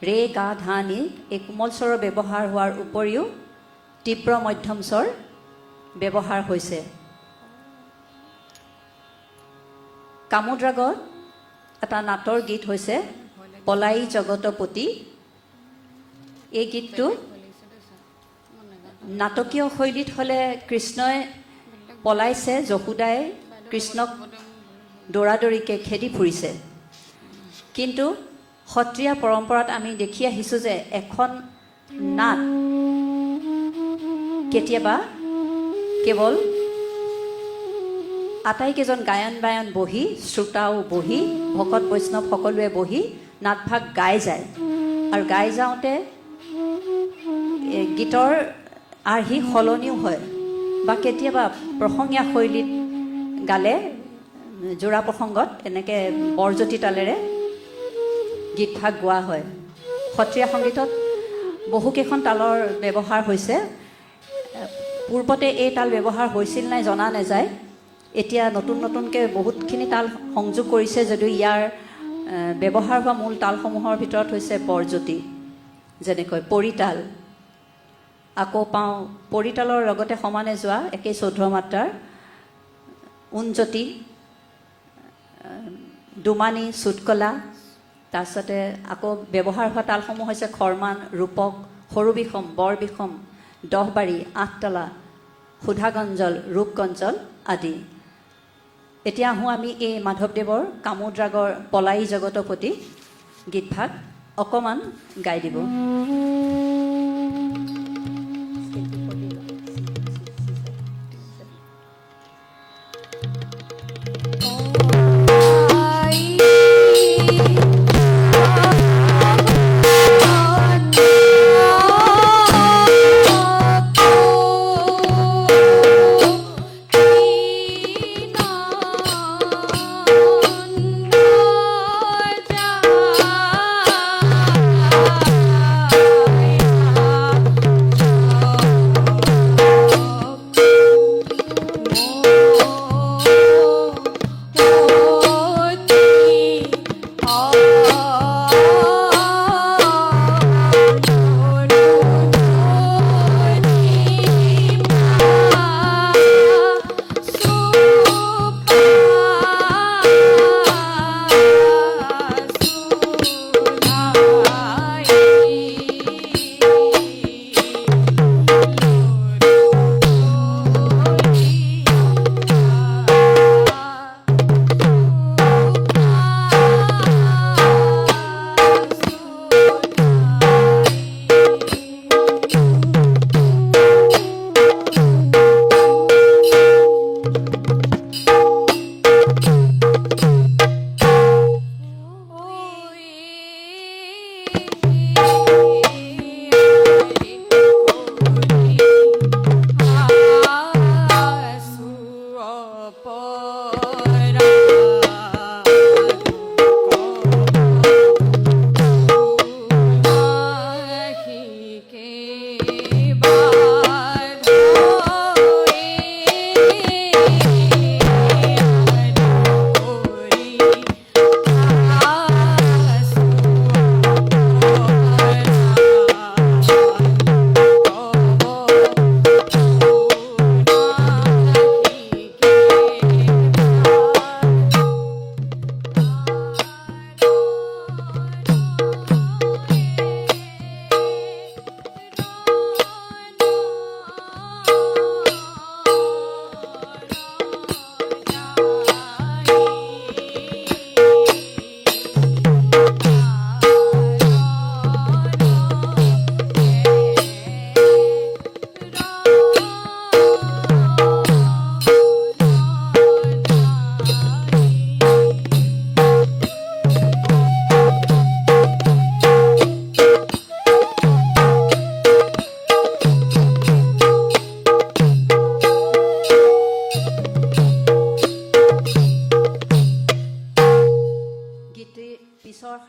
ৰে গা ধা নি এই কোমল স্বৰৰ ব্যৱহাৰ হোৱাৰ উপৰিও তীব্ৰ মধ্যম স্বৰ ব্যৱহাৰ হৈছে। কামোদ ৰাগত এটা নাটৰ গীত হৈছে পলাই জগতপতি। এই গীতটো নাটকীয় শৈলীত হ'লে কৃষ্ণই পলাইছে, যশোদাই কৃষ্ণক দৌৰাদৌৰিকৈ খেদি ফুৰিছে। কিন্তু সত্ৰীয়া পৰম্পৰাত আমি দেখি আহিছোঁ যে এখন নাট কেতিয়াবা কেৱল আটাইকেইজন গায়ন বায়ন বহি, শ্ৰোতাও বহি, ভকত বৈষ্ণৱ সকলোৱে বহি নাটভাগ গাই যায়, আৰু গাই যাওঁতে গীতৰ আৰ্হি সলনিও হয়, বা কেতিয়াবা প্ৰসংগীয়া শৈলীত গালে যোৰা প্ৰসংগত এনেকৈ বৰজ্যোতি তালেৰে গীতভাগ গোৱা হয়। সত্ৰীয়া সংগীতত বহুকেইখন তালৰ ব্যৱহাৰ হৈছে। পূৰ্বতে এই তাল ব্যৱহাৰ হৈছিল নাই জনা নাযায়, এতিয়া নতুন নতুনকৈ বহুতখিনি তাল সংযোগ কৰিছে, যদিও ইয়াৰ ব্যৱহাৰ হোৱা মূল তালসমূহৰ ভিতৰত হৈছে বৰজ্যোতি, যেনেকৈ পৰিতাল, আকৌ পাওঁ পৰিতালৰ লগতে সমানে যোৱা একেই 14 মাত্ৰাৰ উনজ্যোতি, দুমানি, চুটকলা। তাৰপিছতে আকৌ ব্যৱহাৰ হোৱা তালসমূহ হৈছে খৰমান, ৰূপক, সৰু বিষম, বৰ বিষম, দহবাৰী, আঠতালা, সুধাগঞ্জল, ৰূপগঞ্জল আদি। এতিয়া আহোঁ আমি এই মাধৱদেৱৰ কামোদ ৰাগৰ পলাই জগতপতি গীতভাগ অকণমান গাই দিব।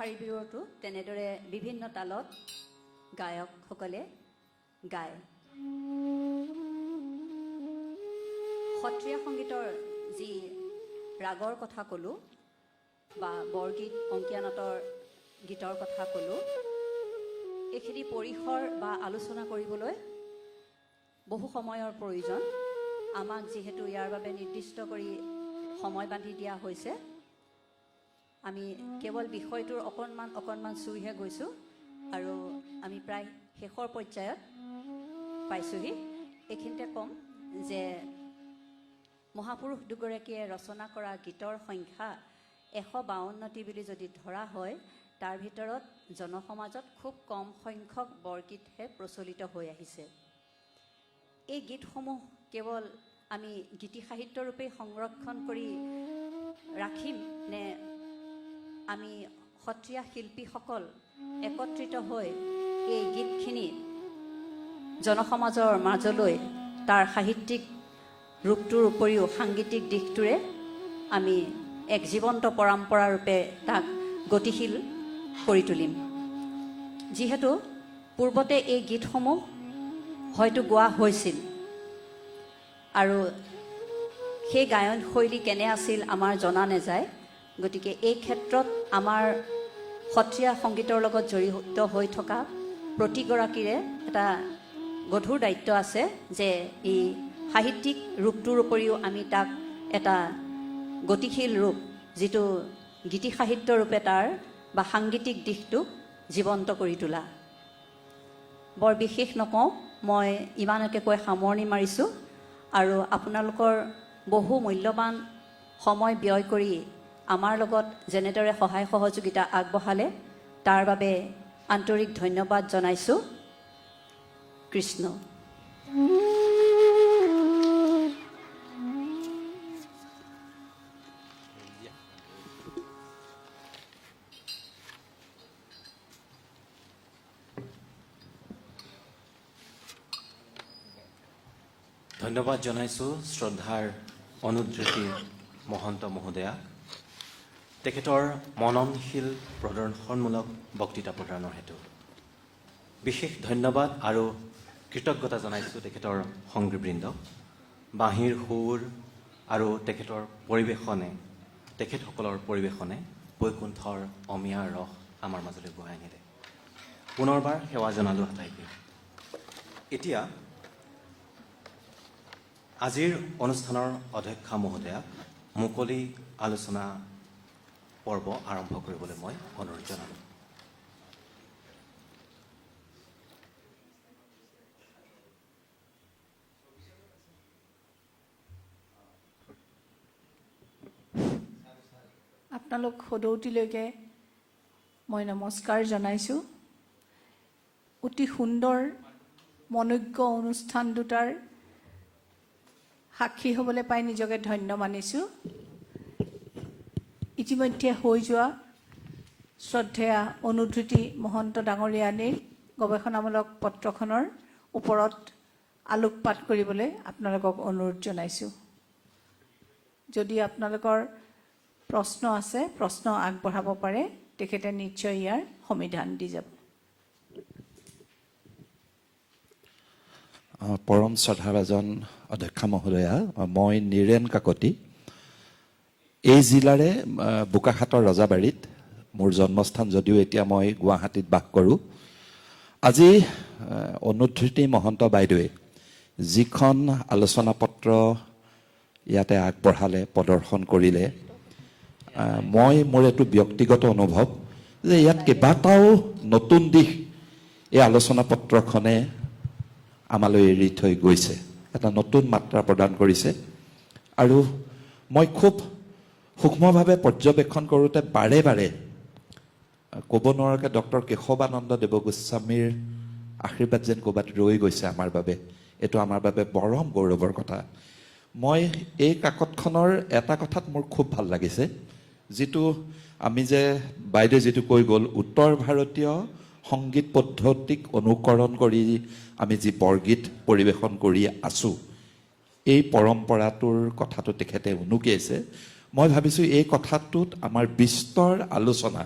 শাৰীবোৰতো তেনেদৰে বিভিন্ন তালত গায়কসকলে গায়। সত্ৰীয়া সংগীতৰ যি ৰাগৰ কথা ক'লোঁ বা বৰগীত, অংকীয়া নাটৰ গীতৰ কথা ক'লোঁ, এইখিনি পৰিসৰ বা আলোচনা কৰিবলৈ বহু সময়ৰ প্ৰয়োজন। আমাক যিহেতু ইয়াৰ বাবে নিৰ্দিষ্ট কৰি সময় বান্ধি দিয়া হৈছে, আমি কেৱল বিষয়টোৰ অকণমান চুইহে গৈছোঁ আৰু আমি প্ৰায় শেষৰ পৰ্যায়ত পাইছোঁহি। এইখিনিতে ক'ম যে মহাপুৰুষ দুগৰাকীয়ে ৰচনা কৰা গীতৰ সংখ্যা 152টি বুলি যদি ধৰা হয়, তাৰ ভিতৰত জনসমাজত খুব কম সংখ্যক বৰগীতহে প্ৰচলিত হৈ আহিছে। এই গীতসমূহ কেৱল আমি গীতি সাহিত্য ৰূপে সংৰক্ষণ কৰি ৰাখিম নে আমি সত্ৰীয়া শিল্পীসকল একত্ৰিত হৈ এই গীতখিনি জনসমাজৰ মাজলৈ তাৰ সাহিত্যিক ৰূপটোৰ উপৰিও সাংগীতিক দিশটোৰে আমি এক জীৱন্ত পৰম্পৰা ৰূপে তাক গতিশীল কৰি তুলিম। যিহেতু পূৰ্বতে এই গীতসমূহ হয়তো গোৱা হৈছিল আৰু সেই গায়ন শৈলী কেনে আছিল আমাৰ জনা নাযায়। গতিকে এই ক্ষেত্ৰত আমাৰ সত্ৰীয়া সংগীতৰ লগত জড়িত হৈ থকা প্ৰতিগৰাকীৰে এটা গধুৰ দায়িত্ব আছে যে এই সাহিত্যিক ৰূপটোৰ উপৰিও আমি তাক এটা গতিশীল ৰূপ, যিটো গীতি সাহিত্য ৰূপে তাৰ বা সাংগীতিক দিশটোক জীৱন্ত কৰি তোলা। বৰ বিশেষ নকওঁ, মই ইমানকে কৈ সামৰণি মাৰিছোঁ আৰু আপোনালোকৰ বহু মূল্যৱান সময় ব্যয় কৰি আমাৰ লগত যেনেদৰে সহায় সহযোগিতা আগবঢ়ালে তাৰ বাবে আন্তৰিক ধন্যবাদ জনাইছোঁ। কৃষ্ণ। ধন্যবাদ জনাইছোঁ শ্ৰদ্ধাৰ অনুধৃতি মহন্ত মহোদয়া তেখেতৰ মননশীল প্ৰদৰ্শনমূলক বক্তৃতা প্ৰদানৰ হেতু। বিশেষ ধন্যবাদ আৰু কৃতজ্ঞতা জনাইছোঁ তেখেতৰ সংগীবৃন্দক। বাঁহীৰ সুৰ আৰু তেখেতসকলৰ পৰিৱেশনে বৈকুণ্ঠৰ অমিয়া ৰস আমাৰ মাজলৈ বহাই আনিলে। পুনৰবাৰ সেৱা জনালোঁ আটাইকে। এতিয়া আজিৰ অনুষ্ঠানৰ অধ্যক্ষা মহোদয়াক মুকলি আলোচনা পৰ্ব আৰম্ভ কৰিবলৈ মই অনুৰোধ জনালোঁ। আপোনালোক সদৌতিলৈকে মই নমস্কাৰ জনাইছোঁ। অতি সুন্দৰ মনোজ্ঞ অনুষ্ঠান দুটাৰ সাক্ষী হ'বলৈ পাই নিজকে ধন্য মানিছোঁ। ইতিমধ্যে হৈ যোৱা শ্ৰদ্ধেয়া অনুধৃতি মহন্ত ডাঙৰীয়ানীৰ গৱেষণামূলক পত্ৰখনৰ ওপৰত আলোকপাত কৰিবলৈ আপোনালোকক অনুৰোধ জনাইছোঁ। যদি আপোনালোকৰ প্ৰশ্ন আছে, প্ৰশ্ন আগবঢ়াব পাৰে, তেখেতে নিশ্চয় ইয়াৰ সমিধান দি যাব। পৰম শ্ৰদ্ধাভাজন অধ্যক্ষা মহোদয়া, মই নীৰেণ কাকতি, এই জিলাৰে বোকাখাতৰ ৰজাবাৰীত মোৰ জন্মস্থান, যদিও এতিয়া মই গুৱাহাটীত বাস কৰোঁ। আজি অনুধৃতি মহন্ত বাইদেৱে যিখন আলোচনা পত্ৰ ইয়াতে আগবঢ়ালে, প্ৰদৰ্শন কৰিলে, মোৰ এইটো ব্যক্তিগত অনুভৱ যে ইয়াত কেইবাটাও নতুন দিশ এই আলোচনা পত্ৰখনে আমালৈ এৰি থৈ গৈছে, এটা নতুন মাত্ৰা প্ৰদান কৰিছে। আৰু মই খুব সূক্ষ্মভাৱে পৰ্যবেক্ষণ কৰোঁতে বাৰে বাৰে ক'ব নোৱাৰাকৈ ডক্টৰ কেশৱানন্দ দেৱগোস্বামীৰ আশীৰ্বাদ যেন ক'ৰবাত ৰৈ গৈছে আমাৰ বাবে। এইটো আমাৰ বাবে পৰম গৌৰৱৰ কথা। মই এই কাকতখনৰ এটা কথাত মোৰ খুব ভাল লাগিছে, যিটো আমি যে বাইদেৱে যিটো কৈ গ'ল, উত্তৰ ভাৰতীয় সংগীত পদ্ধতিক অনুকৰণ কৰি আমি যি বৰগীত পৰিৱেশন কৰি আছোঁ, এই পৰম্পৰাটোৰ কথাটো তেখেতে উনুকিয়াইছে। মই ভাবিছোঁ এই কথাটোত আমাৰ বিস্তৰ আলোচনা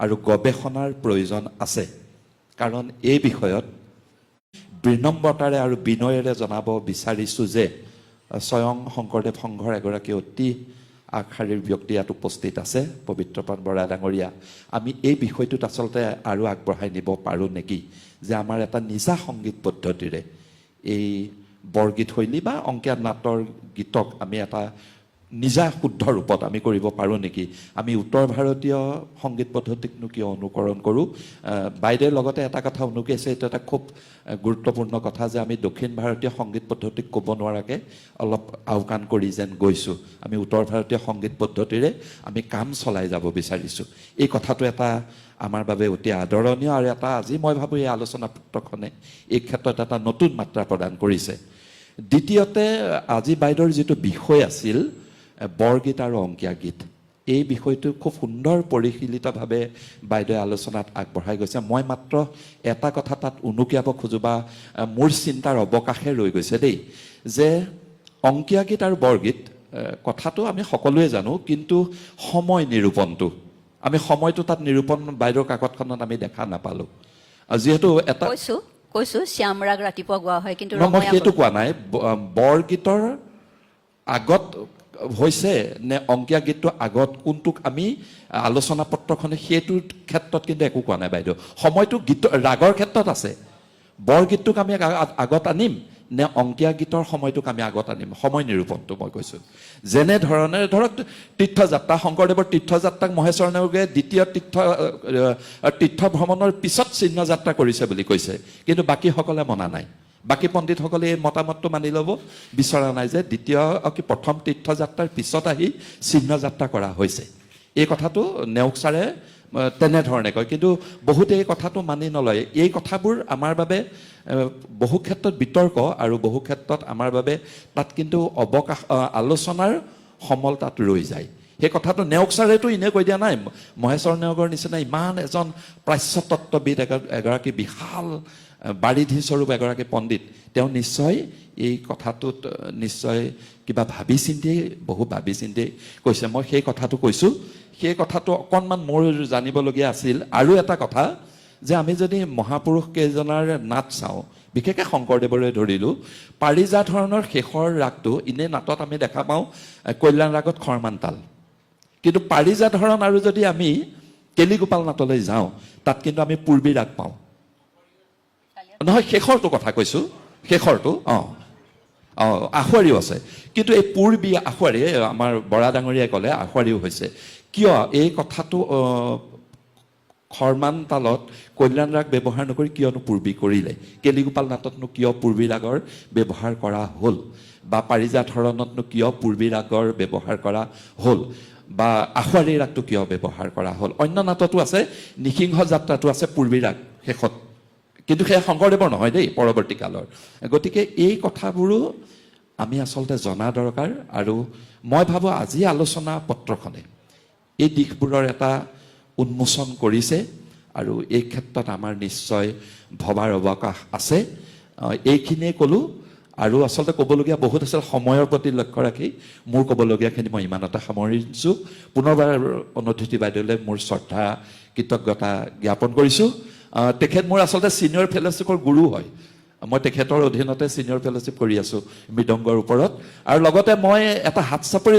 আৰু গৱেষণাৰ প্ৰয়োজন আছে। কাৰণ এই বিষয়ত বিনম্ৰতাৰে আৰু বিনয়েৰে জনাব বিচাৰিছোঁ যে স্বয়ং শংকৰদেৱ সংঘৰ এগৰাকী অতি আগশাৰীৰ ব্যক্তি ইয়াত উপস্থিত আছে, পবিত্ৰপ্ৰাণ বৰা ডাঙৰীয়া। আমি এই বিষয়টোত আচলতে আৰু আগবঢ়াই নিব পাৰোঁ নেকি, যে আমাৰ এটা নিজা সংগীত পদ্ধতিৰে এই বৰগীত শৈলী বা অংকীয়া নাটৰ গীতক আমি এটা নিজা শুদ্ধ ৰূপত আমি কৰিব পাৰোঁ নেকি। আমি উত্তৰ ভাৰতীয় সংগীত পদ্ধতিকনো কিয় অনুকৰণ কৰোঁ। বাইদেউৰ লগতে এটা কথা উনুকি আছে, এইটো এটা খুব গুৰুত্বপূৰ্ণ কথা, যে আমি দক্ষিণ ভাৰতীয় সংগীত পদ্ধতিক ক'ব নোৱাৰাকৈ অলপ আওকাণ কৰি যেন গৈছোঁ। আমি উত্তৰ ভাৰতীয় সংগীত পদ্ধতিৰে আমি কাম চলাই যাব বিচাৰিছোঁ। এই কথাটো এটা আমাৰ বাবে অতি আদৰণীয়, আৰু এটা আজি মই ভাবোঁ এই আলোচনা পত্ৰখনে এই ক্ষেত্ৰত এটা নতুন মাত্ৰা প্ৰদান কৰিছে। দ্বিতীয়তে, আজি বাইদেউৰ যিটো বিষয় আছিল বৰগীত আৰু অংকীয়া গীত, এই বিষয়টো খুব সুন্দৰ পৰিশীলিতভাৱে বাইদেৱে আলোচনাত আগবঢ়াই গৈছে। মই মাত্ৰ এটা কথা তাত উনুকিয়াব খোজোঁ, বা মোৰ চিন্তাৰ অৱকাশে ৰৈ গৈছে দেই, যে অংকীয়া গীত আৰু বৰগীত কথাটো আমি সকলোৱে জানো, কিন্তু সময় নিৰূপণটো, আমি সময়টো তাত নিৰূপণ বাইদেউৰ কাকতখনত আমি দেখা নাপালোঁ। যিহেতু এটা কৈছোঁ শ্যামৰাগ ৰাতিপুৱা গোৱা হয়, কিন্তু মই সেইটো কোৱা নাই। বৰগীতৰ আগত হৈছে নে অংকীয়া গীতটো আগত, কোনটোক আমি আলোচনা পত্ৰখনে সেইটোৰ ক্ষেত্ৰত কিন্তু একো কোৱা নাই বাইদেউ। সময়টো গীত ৰাগৰ ক্ষেত্ৰত আছে, বৰগীতটোক আমি আগত আনিম নে অংকীয়া গীতৰ সময়টোক আমি আগত আনিম, সময় নিৰূপণটো মই কৈছোঁ। যেনেধৰণে ধৰক তীৰ্থযাত্ৰা, শংকৰদেৱৰ তীৰ্থযাত্ৰাক মহেশ্বৰ নেওগে দ্বিতীয় তীৰ্থ ভ্ৰমণৰ পিছত চিহ্নযাত্ৰা কৰিছে বুলি কৈছে, কিন্তু বাকীসকলে মনা নাই। বাকী পণ্ডিতসকলে এই মতামতটো মানি ল'ব বিচৰা নাই যে প্ৰথম তীৰ্থযাত্ৰাৰ পিছত আহি চিহ্নযাত্ৰা কৰা হৈছে। এই কথাটো নেওগ ছাৰে তেনেধৰণে কয়, কিন্তু বহুতে এই কথাটো মানি নলয়। এই কথাবোৰ আমাৰ বাবে বহু ক্ষেত্ৰত বিতৰ্ক, আৰু বহু ক্ষেত্ৰত আমাৰ বাবে তাত কিন্তু অৱকাশ, আলোচনাৰ সমল তাত ৰৈ যায়। সেই কথাটো নেওগ ছাৰেতো এনেই কৈ দিয়া নাই। মহেশ্বৰ নেওগৰ নিচিনা ইমান এজন প্ৰাচ্যতত্ত্ববিদ, এগৰাকী বিশাল বাৰিধি স্বৰূপ এগৰাকী পণ্ডিত, তেওঁ নিশ্চয় এই কথাটোত নিশ্চয় কিবা ভাবি চিন্তি, বহু ভাবি চিন্তি কৈছে। মই সেই কথাটো কৈছোঁ। সেই কথাটো অকণমান মোৰ জানিবলগীয়া আছিল। আৰু এটা কথা, যে আমি যদি মহাপুৰুষ কেইজনাৰ নাট চাওঁ, বিশেষকৈ শংকৰদেৱৰে ধৰিলোঁ, পাৰিজাত ধৰণৰ শেষৰ ৰাগটো এনেই নাটত আমি দেখা পাওঁ কল্যাণ ৰাগত খৰ্মান তাল, কিন্তু পাৰিজাত ধৰণ আৰু যদি আমি কেলিগোপাল নাটলৈ যাওঁ, তাত কিন্তু আমি পূৰ্বী ৰাগ পাওঁ। নহয়, শেষৰটো কথা কৈছোঁ, শেষৰটো আখুৱাৰীও আছে, কিন্তু এই পূৰ্বী আখুৱাৰী, আমাৰ বৰা ডাঙৰীয়াই ক'লে আখুৱাৰীও হৈছে। কিয় এই কথাটো খৰ্মান তালত কল্যাণ ৰাগ ব্যৱহাৰ নকৰি কিয়নো পূৰ্বী কৰিলে? কেলিগোপাল নাটতনো কিয় পূৰ্বী ৰাগৰ ব্যৱহাৰ কৰা হ'ল? বা পাৰিজাত হৰণতনো কিয় পূৰ্বী ৰাগৰ ব্যৱহাৰ কৰা হ'ল? বা আখুৱাৰী ৰাগটো কিয় ব্যৱহাৰ কৰা হ'ল? অন্য নাটতো আছে, নিসিংহ যাত্ৰাটো আছে পূৰ্বী ৰাগ শেষত, কিন্তু সেয়া শংকৰদেৱৰ নহয় দেই, পৰৱৰ্তী কালৰ। গতিকে এই কথাবোৰো আমি আচলতে জনা দৰকাৰ। আৰু মই ভাবোঁ আজি আলোচনা পত্ৰখনে এই দিশবোৰৰ এটা উন্মোচন কৰিছে, আৰু এই ক্ষেত্ৰত আমাৰ নিশ্চয় ভবাৰ অৱকাশ আছে। এইখিনিয়ে ক'লোঁ, আৰু আচলতে ক'বলগীয়া বহুত আছিল। সময়ৰ প্ৰতি লক্ষ্য ৰাখি মোৰ ক'বলগীয়াখিনি মই ইমানতে সামৰিছোঁ। পুনৰবাৰ অনুধৃতি বাইদেউলৈ মোৰ শ্ৰদ্ধা কৃতজ্ঞতা জ্ঞাপন কৰিছোঁ। তেখেত মোৰ আচলতে ছিনিয়ৰ ফেলোশ্বিপৰ গুৰু হয়। মই তেখেতৰ অধীনতে ছিনিয়ৰ ফেলোশ্বিপ কৰি আছোঁ মৃদংগৰ ওপৰত। আৰু লগতে মই এটা হাত চাপৰি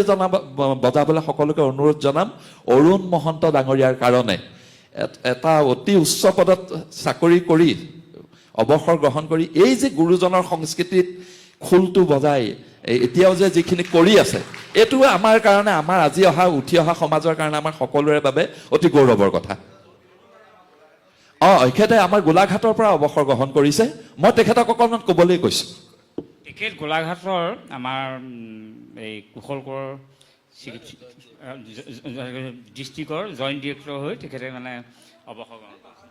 বজাবলৈ সকলোকে অনুৰোধ জনাম, অৰুণ মহন্ত ডাঙৰীয়াৰ কাৰণে এটা অতি উচ্চ পদত চাকৰি কৰি অৱসৰ গ্ৰহণ কৰি এই যে গুৰুজনৰ সংস্কৃতিত খোলটো বজাই এতিয়াও যে যিখিনি কৰি আছে, এইটো আমাৰ কাৰণে, আমাৰ আজি উঠি অহা সমাজৰ কাৰণে, আমাৰ সকলোৰে বাবে অতি গৌৰৱৰ কথা। এখেতে আমাৰ গোলাঘাটৰ পৰা অৱসৰ গ্ৰহণ কৰিছে। মই তেখেতক অকণমান ক'বলৈ কৈছোঁ। তেখেত গোলাঘাটৰ আমাৰ এই কুশল কোঁৱৰ ডিষ্ট্ৰিক্টৰ জইণ্ট ডিৰেক্টৰ হৈ তেখেতে মানে অৱসৰ গ্ৰহণ কৰিছে।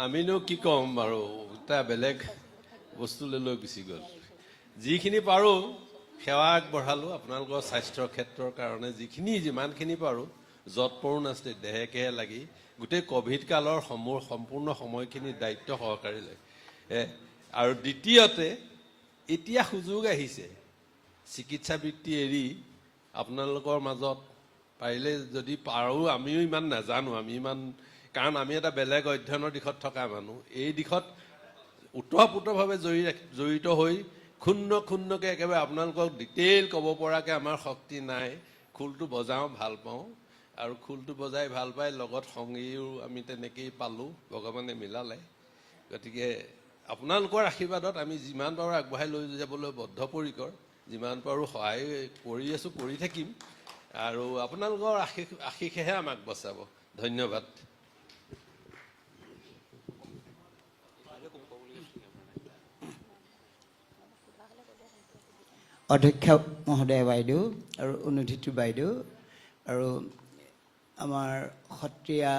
আমিনো কি ক'ম বাৰু, এটা বেলেগ বস্তুলৈ লৈ গুচি গ'ল। যিখিনি পাৰোঁ সেৱা আগবঢ়ালোঁ আপোনালোকৰ স্বাস্থ্যৰ ক্ষেত্ৰৰ কাৰণে, যিমানখিনি পাৰোঁ যৎপৰো নাছিলে, দেহেকেহে লাগি গোটেই ক'ভিড কালৰ সম্পূৰ্ণ সময়খিনি দায়িত্ব সহকাৰে লাগে। আৰু দ্বিতীয়তে, এতিয়া সুযোগ আহিছে চিকিৎসা বৃত্তি এৰি আপোনালোকৰ মাজত পাৰিলে যদি পাৰোঁ, আমিও ইমান নাজানো, কাৰণ আমি এটা বেলেগ অধ্যয়নৰ দিশত থকা মানুহ, এই দিশত ওতঃপ্ৰোতভাৱে জড়িত হৈ ক্ষুণ্ণকৈ একেবাৰে আপোনালোকক ডিটেইল ক'ব পৰাকৈ আমাৰ শক্তি নাই। খোলটো বজাওঁ, ভাল পাওঁ, আৰু খোলটো বজাই ভাল পাই লগত সংগীও আমি তেনেকেই পালোঁ, ভগৱানে মিলালে। গতিকে আপোনালোকৰ আশীৰ্বাদত আমি যিমান পাৰোঁ আগবঢ়াই লৈ যাবলৈ বদ্ধপৰিকৰ, যিমান পাৰোঁ সহায় কৰি আছোঁ, কৰি থাকিম, আৰু আপোনালোকৰ আশীষেহে আমাক বচাব। ধন্যবাদ। অধ্যক্ষা মহোদয় বাইদেউ আৰু অনুধিত্ৰী বাইদেউ আৰু আমাৰ সত্ৰীয়া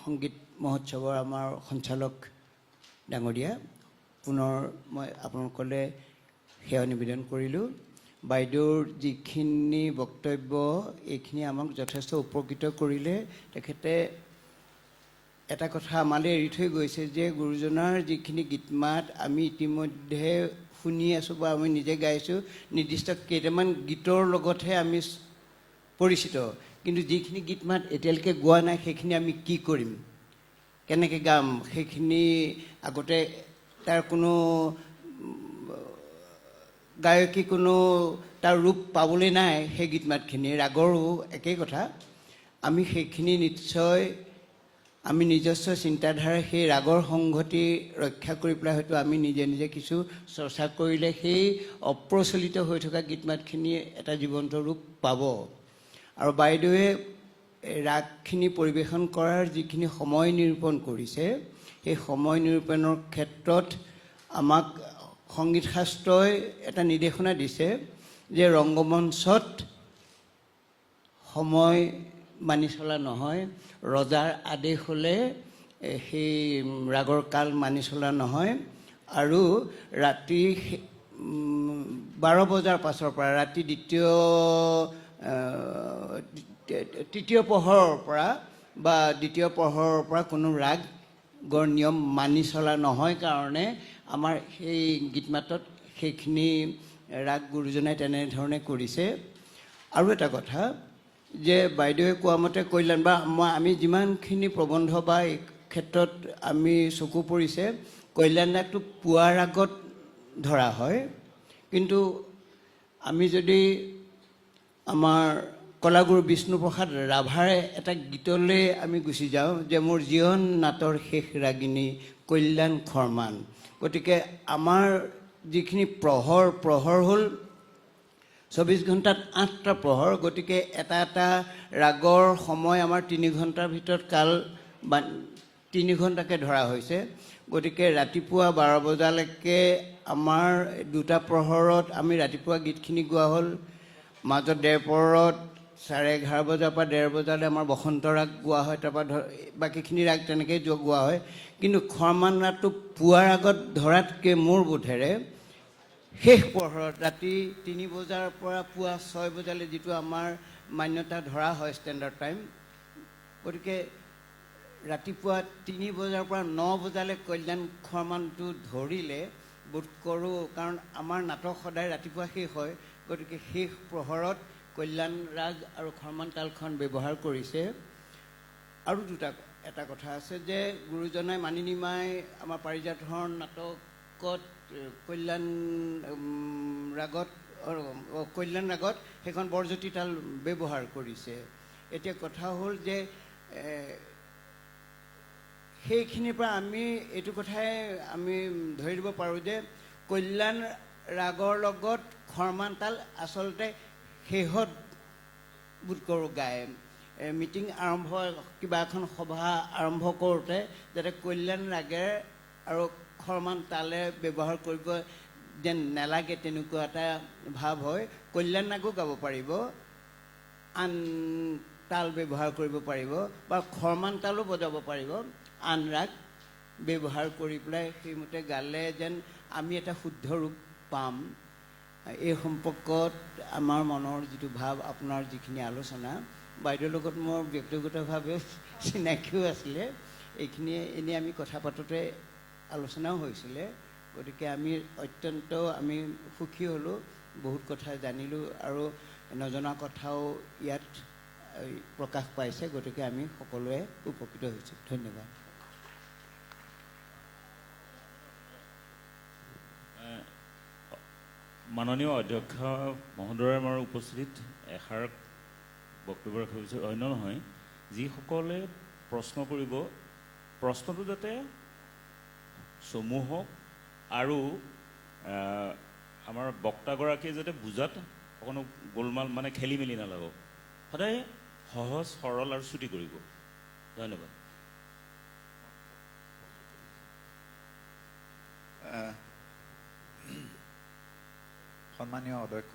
সংগীত মহোৎসৱৰ আমাৰ সঞ্চালক ডাঙৰীয়া, পুনৰ মই আপোনালোকলৈ সেৱা নিবেদন কৰিলোঁ। বাইদেউৰ যিখিনি বক্তব্য, এইখিনি আমাক যথেষ্ট উপকৃত কৰিলে। তেখেতে এটা কথা আমালৈ এৰি থৈ গৈছে যে গুৰুজনাৰ যিখিনি গীত মাত আমি ইতিমধ্যে শুনি আছোঁ বা আমি নিজে গাইছোঁ, নিৰ্দিষ্ট কেইটামান গীতৰ লগতহে আমি পৰিচিত, কিন্তু যিখিনি গীত মাত এতিয়ালৈকে গোৱা নাই সেইখিনি আমি কি কৰিম, কেনেকৈ গাম, সেইখিনি আগতে তাৰ কোনো গায়কী কোনো তাৰ ৰূপ পাবলৈ নাই। সেই গীত মাতখিনি ৰাগৰো একেই কথা। আমি সেইখিনি নিশ্চয় আমি নিজস্ব চিন্তাধাৰা সেই ৰাগৰ সংগতি ৰক্ষা কৰি পেলাই হয়তো আমি নিজে নিজে কিছু চৰ্চা কৰিলে সেই অপ্ৰচলিত হৈ থকা গীত মাতখিনি এটা জীৱন্ত ৰূপ পাব। আৰু বাইদেৱে ৰাগখিনি পৰিৱেশন কৰাৰ যিখিনি সময় নিৰূপণ কৰিছে, সেই সময় নিৰূপণৰ ক্ষেত্ৰত আমাক সংগীত শাস্ত্ৰই এটা নিৰ্দেশনা দিছে যে ৰংগমঞ্চত সময় মানি চলা নহয়, ৰজাৰ আদেশ হ'লে সেই ৰাগৰ কাল মানি চলা নহয়, আৰু ৰাতি 12 বজাৰ পাছৰ পৰা ৰাতি তৃতীয় প্ৰহৰৰ পৰা বা দ্বিতীয় প্ৰহৰৰ পৰা কোনো ৰাগৰ নিয়ম মানি চলা নহয় কাৰণে আমাৰ সেই গীত মাতত সেইখিনি ৰাগ গুৰুজনাই তেনেধৰণে কৰিছে। আৰু এটা কথা যে বাইদেৱে কোৱা মতে কল্যাণ বা আমি যিমানখিনি প্ৰবন্ধ বা এই ক্ষেত্ৰত আমি চকু পৰিছে, কল্যাণ ৰাগটো পুৱা ৰাগত ধৰা হয়, কিন্তু আমি যদি আমাৰ কলাগুৰু বিষ্ণুপ্ৰসাদ ৰাভাৰ এটা গীতলৈ আমি গুচি যাওঁ যে মোৰ জীৱন নাটৰ শেষ ৰাগিনী কল্যাণ খৰ্মান, গতিকে আমাৰ যিখিনি প্ৰহৰ হ'ল 24 ঘণ্টাত 8টা প্ৰহৰ, গতিকে এটা এটা ৰাগৰ সময় আমাৰ 3 ঘণ্টাৰ ভিতৰত কাল বা 3 ঘণ্টাকৈ ধৰা হৈছে। গতিকে ৰাতিপুৱা 12 বজালৈকে আমাৰ 2টা প্ৰহৰত আমি ৰাতিপুৱা গীতখিনি গোৱা হ'ল, মাজত 1.5 প্ৰহৰত 11:30 বজাৰ পৰা 1:30 বজালৈ আমাৰ বসন্ত ৰাগ গোৱা হয়, তাৰপৰা বাকীখিনি ৰাগ তেনেকৈ গোৱা হয়। কিন্তু খৰ্মান ৰাগটো পুৱা ৰাগত ধৰাতকৈ মোৰ বোধেৰে শেষ প্ৰহৰত ৰাতি 3 বজাৰ পৰা পুৱা 6 বজালৈ যিটো আমাৰ মান্যতা ধৰা হয় ষ্টেণ্ডাৰ্ড টাইম, গতিকে ৰাতিপুৱা 3 বজাৰ পৰা 9 বজালৈ কল্যাণ খৰ্মানটো ধৰিলে বোধ কৰোঁ, কাৰণ আমাৰ নাটক সদায় ৰাতিপুৱা শেষ হয়, গতিকে শেষ প্ৰহৰত কল্যাণ ৰাগ আৰু খৰ্মান তালখন ব্যৱহাৰ কৰিছে। আৰু এটা কথা আছে যে গুৰুজনাই মানি নিমাই আমাৰ পাৰিজাত হৰণ নাটকত কল্যাণ ৰাগত সেইখন বৰজ্যোতি তাল ব্যৱহাৰ কৰিছে। এতিয়া কথা হ'ল যে সেইখিনিৰ পৰা আমি এইটো কথাই আমি ধৰি দিব পাৰোঁ যে কল্যাণ ৰাগৰ লগত খৰ্মান তাল আচলতে শেহত বোধ কৰোঁ গায়। মিটিং আৰম্ভ, কিবা এখন সভা আৰম্ভ কৰোঁতে যাতে কল্যাণ ৰাগেৰে আৰু খৰ্মান তালে ব্যৱহাৰ কৰিব যেন নালাগে, তেনেকুৱা এটা ভাৱ হয়। কল্যাণ ৰাগো গাব পাৰিব, আন তাল ব্যৱহাৰ কৰিব পাৰিব বা খৰ্মান তালো বজাব পাৰিব, আন ৰাগ ব্যৱহাৰ কৰি পেলাই সেইমতে গালে যেন আমি এটা শুদ্ধ ৰূপ পাম। এই সম্পৰ্কত আমাৰ মনৰ যিটো ভাৱ, আপোনাৰ যিখিনি আলোচনা, বাইদেউৰ লগত মোৰ ব্যক্তিগতভাৱে চিনাকিও আছিলে, এইখিনিয়ে এনেই আমি কথা পাতোঁতে আলোচনাও হৈছিলে। গতিকে আমি অত্যন্ত সুখী হ'লোঁ, বহুত কথা জানিলোঁ, আৰু নজনা কথাও ইয়াত প্ৰকাশ পাইছে, গতিকে আমি সকলোৱে উপকৃত হৈছোঁ। ধন্যবাদ। মাননীয় অধ্যক্ষ মহোদয়ৰ আমাৰ উপস্থিতিত এষাৰ বক্তব্য ৰাখিব বিচাৰোঁ। অন্য নহয়, যিসকলে প্ৰশ্ন কৰিব, প্ৰশ্নটো যাতে চমু হওক আৰু আমাৰ বক্তাগৰাকীয়ে যাতে বুজাত অকণো গোলমাল মানে খেলি মেলি নালাগক, সদায় সহজ সৰল আৰু ছুটি কৰিব। ধন্যবাদ। সন্মানীয় অধ্যক্ষ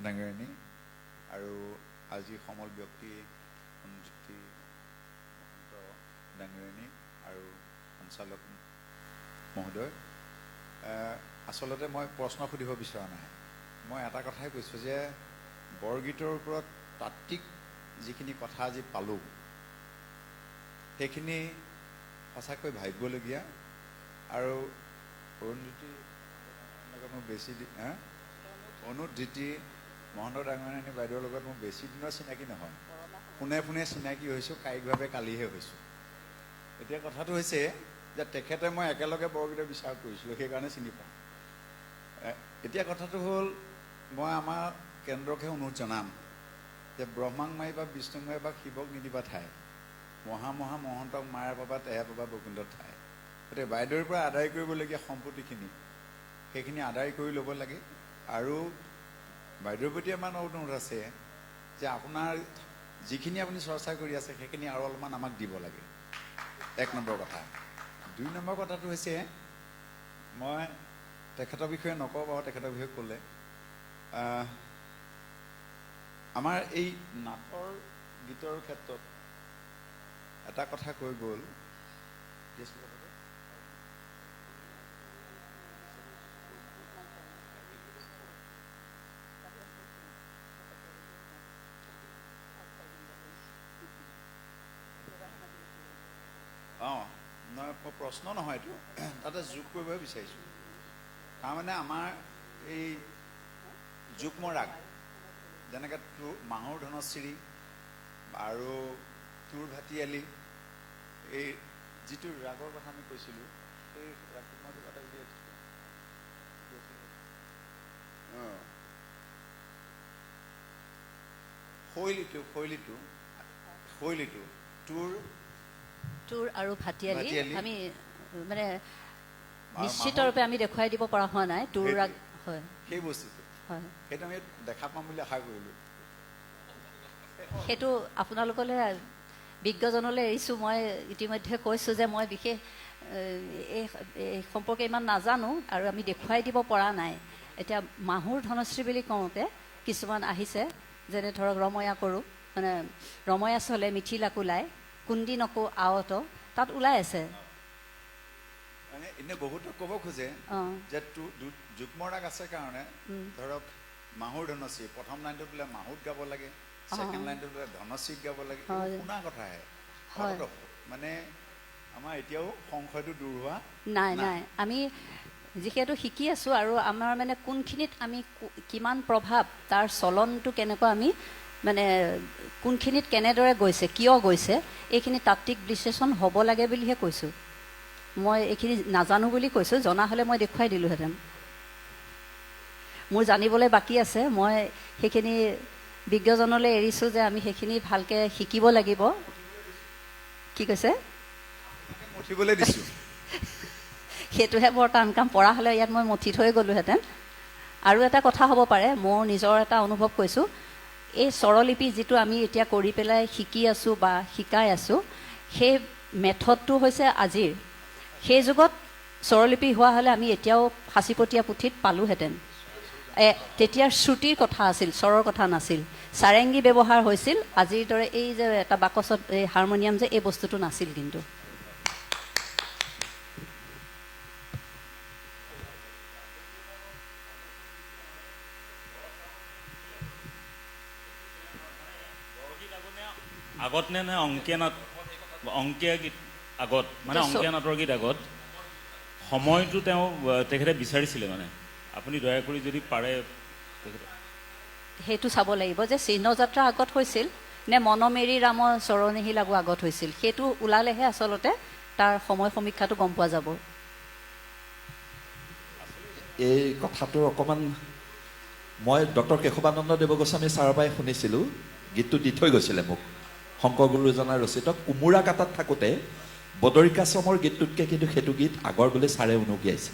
ডাঙৰীয়ানী আৰু আজি সমল ব্যক্তি অনুজ্যোতি মহন্ত ডাঙৰীয়ানী আৰু সঞ্চালক মহোদয়, আচলতে মই প্ৰশ্ন সুধিব বিচৰা নাই। মই এটা কথাই কৈছোঁ যে বৰগীতৰ ওপৰত তাত্ত্বিক যিখিনি কথা আজি পালোঁ, সেইখিনি সঁচাকৈ ভাবিবলগীয়া। আৰু অৰুণজ্যোতি মোৰ বেছি অনুজ্যোতি মহন্ত ডাঙৰীয়ানী বাইদেউৰ লগত মোৰ বেছি দিনৰ চিনাকি নহয়, ফোনে ফোনে চিনাকি হৈছোঁ, কায়িকভাৱে কালিহে হৈছোঁ। এতিয়া কথাটো হৈছে যে তেখেতে মই একেলগে বৰগীতৰ বিচাৰ কৰিছিলোঁ, সেইকাৰণে চিনি পাওঁ। এতিয়া কথাটো হ'ল, মই আমাৰ কেন্দ্ৰকহে অনুৰোধ জনাম যে ব্ৰহ্মাক মাৰি বা বিষ্ণুক মাৰি বা শিৱক নিদিবা ঠাই, মহন্তক মাৰে পাবা তেহে পাবা বৈকুণ্ঠত ঠাই। গতিকে বাইদেউৰ পৰা আদায় কৰিবলগীয়া সম্পত্তিখিনি সেইখিনি আদায় কৰি ল'ব লাগে। আৰু বাইদেউৰ প্ৰতি আমাৰ অনুৰোধ আছে যে আপোনাৰ যিখিনি আপুনি চৰ্চা কৰি আছে সেইখিনি আৰু অলপমান আমাক দিব লাগে, 1 নম্বৰ কথা। 2 নম্বৰ কথাটো হৈছে, মই তেখেতৰ বিষয়ে নকওঁ বাৰু, তেখেতৰ বিষয়ে ক'লে আমাৰ এই নাটৰ গীতৰ ক্ষেত্ৰত এটা কথা কৈ গ'ল, নহয় প্ৰশ্ন নহয়, এইটো তাতে যোগ কৰিবহে বিচাৰিছোঁ। তাৰমানে আমাৰ এই যুগ্ম ৰাগ, যেনেকৈ মাহুৰ ধনশ্ৰী আৰু তোৰ ভাটিয়ালি, এই যিটো ৰাগৰ কথা আমি কৈছিলোঁ, সেই ৰাগটো মই কিবা এটা উলিয়াই দিছিলোঁ। শৈলীটো তোৰ আৰু ভাটিয়ালি আমি মানে নিশ্চিতৰূপে আমি দেখুৱাই দিব পৰা হোৱা নাই। তোৰ ৰাগ হয়, সেই বস্তুটো হয়, সেইটো আমি দেখা পাম বুলি আশা কৰিলোঁ। সেইটো আপোনালোকলৈ বিজ্ঞজনলৈ এৰিছোঁ। মই ইতিমধ্যে কৈছোঁ যে মই বিশেষ এই সম্পৰ্কে ইমান নাজানো আৰু আমি দেখুৱাই দিব পৰা নাই। এতিয়া মাহুৰ ধনশ্ৰী বুলি কওঁতে কিছুমান আহিছে, যেনে ধৰক ৰময়া কৰোঁ, মানে ৰময়া চলে মিথিলা কোলাই, কুন্দি নকো আৱত, তাত ওলাই আছে। মানে এনে বহুতো ক'ব খোজে যে যুগ্ম ৰাগ আছে কাৰণে ধৰক মাহুৰ ধনশ্ৰী প্ৰথম লাইনটোত বোলে মাহুত গাব লাগে, ছেকেণ্ড লাইনটোত বোলে ধনশ্ৰীক গাব লাগে, শুনা কথাহে। মানে আমাৰ এতিয়াও সংশয়টো দূৰ হোৱা নাই। আমি যিহেতু শিকি আছোঁ আৰু আমাৰ মানে কোনখিনিত আমি কিমান প্ৰভাৱ, তাৰ চলনটো কেনেকুৱা, আমি মানে কোনখিনিত কেনেদৰে গৈছে, কিয় গৈছে, এইখিনি তাত্ত্বিক বিশ্লেষণ হ'ব লাগে বুলিহে কৈছোঁ। মই এইখিনি নাজানো বুলি কৈছোঁ, জনা হ'লে মই দেখুৱাই দিলোঁহেঁতেন। মোৰ জানিবলৈ বাকী আছে, মই সেইখিনি বিজ্ঞজনলৈ এৰিছোঁ যে আমি সেইখিনি ভালকৈ শিকিব লাগিব। কি কৈছে? সেইটোহে বৰ টান কাম। পৰা হ'লে ইয়াত মই মঠি থৈ গ'লোহেঁতেন। আৰু এটা কথা হ'ব পাৰে, মোৰ নিজৰ এটা অনুভৱ কৈছোঁ, এই স্বৰলিপি যিটো আমি এতিয়া কৰি পেলাই শিকি আছোঁ বা শিকাই আছোঁ, সেই মেথডটো হৈছে আজিৰ। সেই যুগত স্বৰলিপি হোৱা হ'লে আমি এতিয়াও সাঁচিপতীয়া পুথিত পালোঁহেঁতেন। তেতিয়া শ্ৰুতিৰ কথা আছিল, স্বৰৰ কথা নাছিল। চাৰেংগী ব্যৱহাৰ হৈছিল, আজিৰ দৰে এই যে এটা বাকচত এই হাৰমনিয়াম যে, এই বস্তুটো নাছিল। কিন্তু আগত নে অংকীয়া গীত আগত, মানে অংকীয়া নাটৰ গীত আগত সময়টো তেখেতে বিচাৰিছিলে। মানে আপুনি দয়া কৰি যদি পাৰে সেইটো চাব লাগিব যে চিহ্নযাত্ৰা আগত হৈছিল নে মনমেৰি ৰাম চৰণেহি লাগু আগত হৈছিল, সেইটো ওলালেহে আচলতে তাৰ সময় সমীক্ষাটো গম পোৱা যাব। এই কথাটো অকণমান মই ডক্টৰ কেশৱানন্দ দেৱগোস্বামী ছাৰৰ পৰাই শুনিছিলোঁ, গীতটো দি থৈ গৈছিলে মোক, শংকৰ গুৰুজনাৰ ৰচিত। কোমোৰা কাটাত থাকোঁতে বদৰিকাশ্ৰমৰ গীতটোতকৈ কিন্তু সেইটো গীত আগৰ বুলি ছাৰে উনুকিয়াইছে।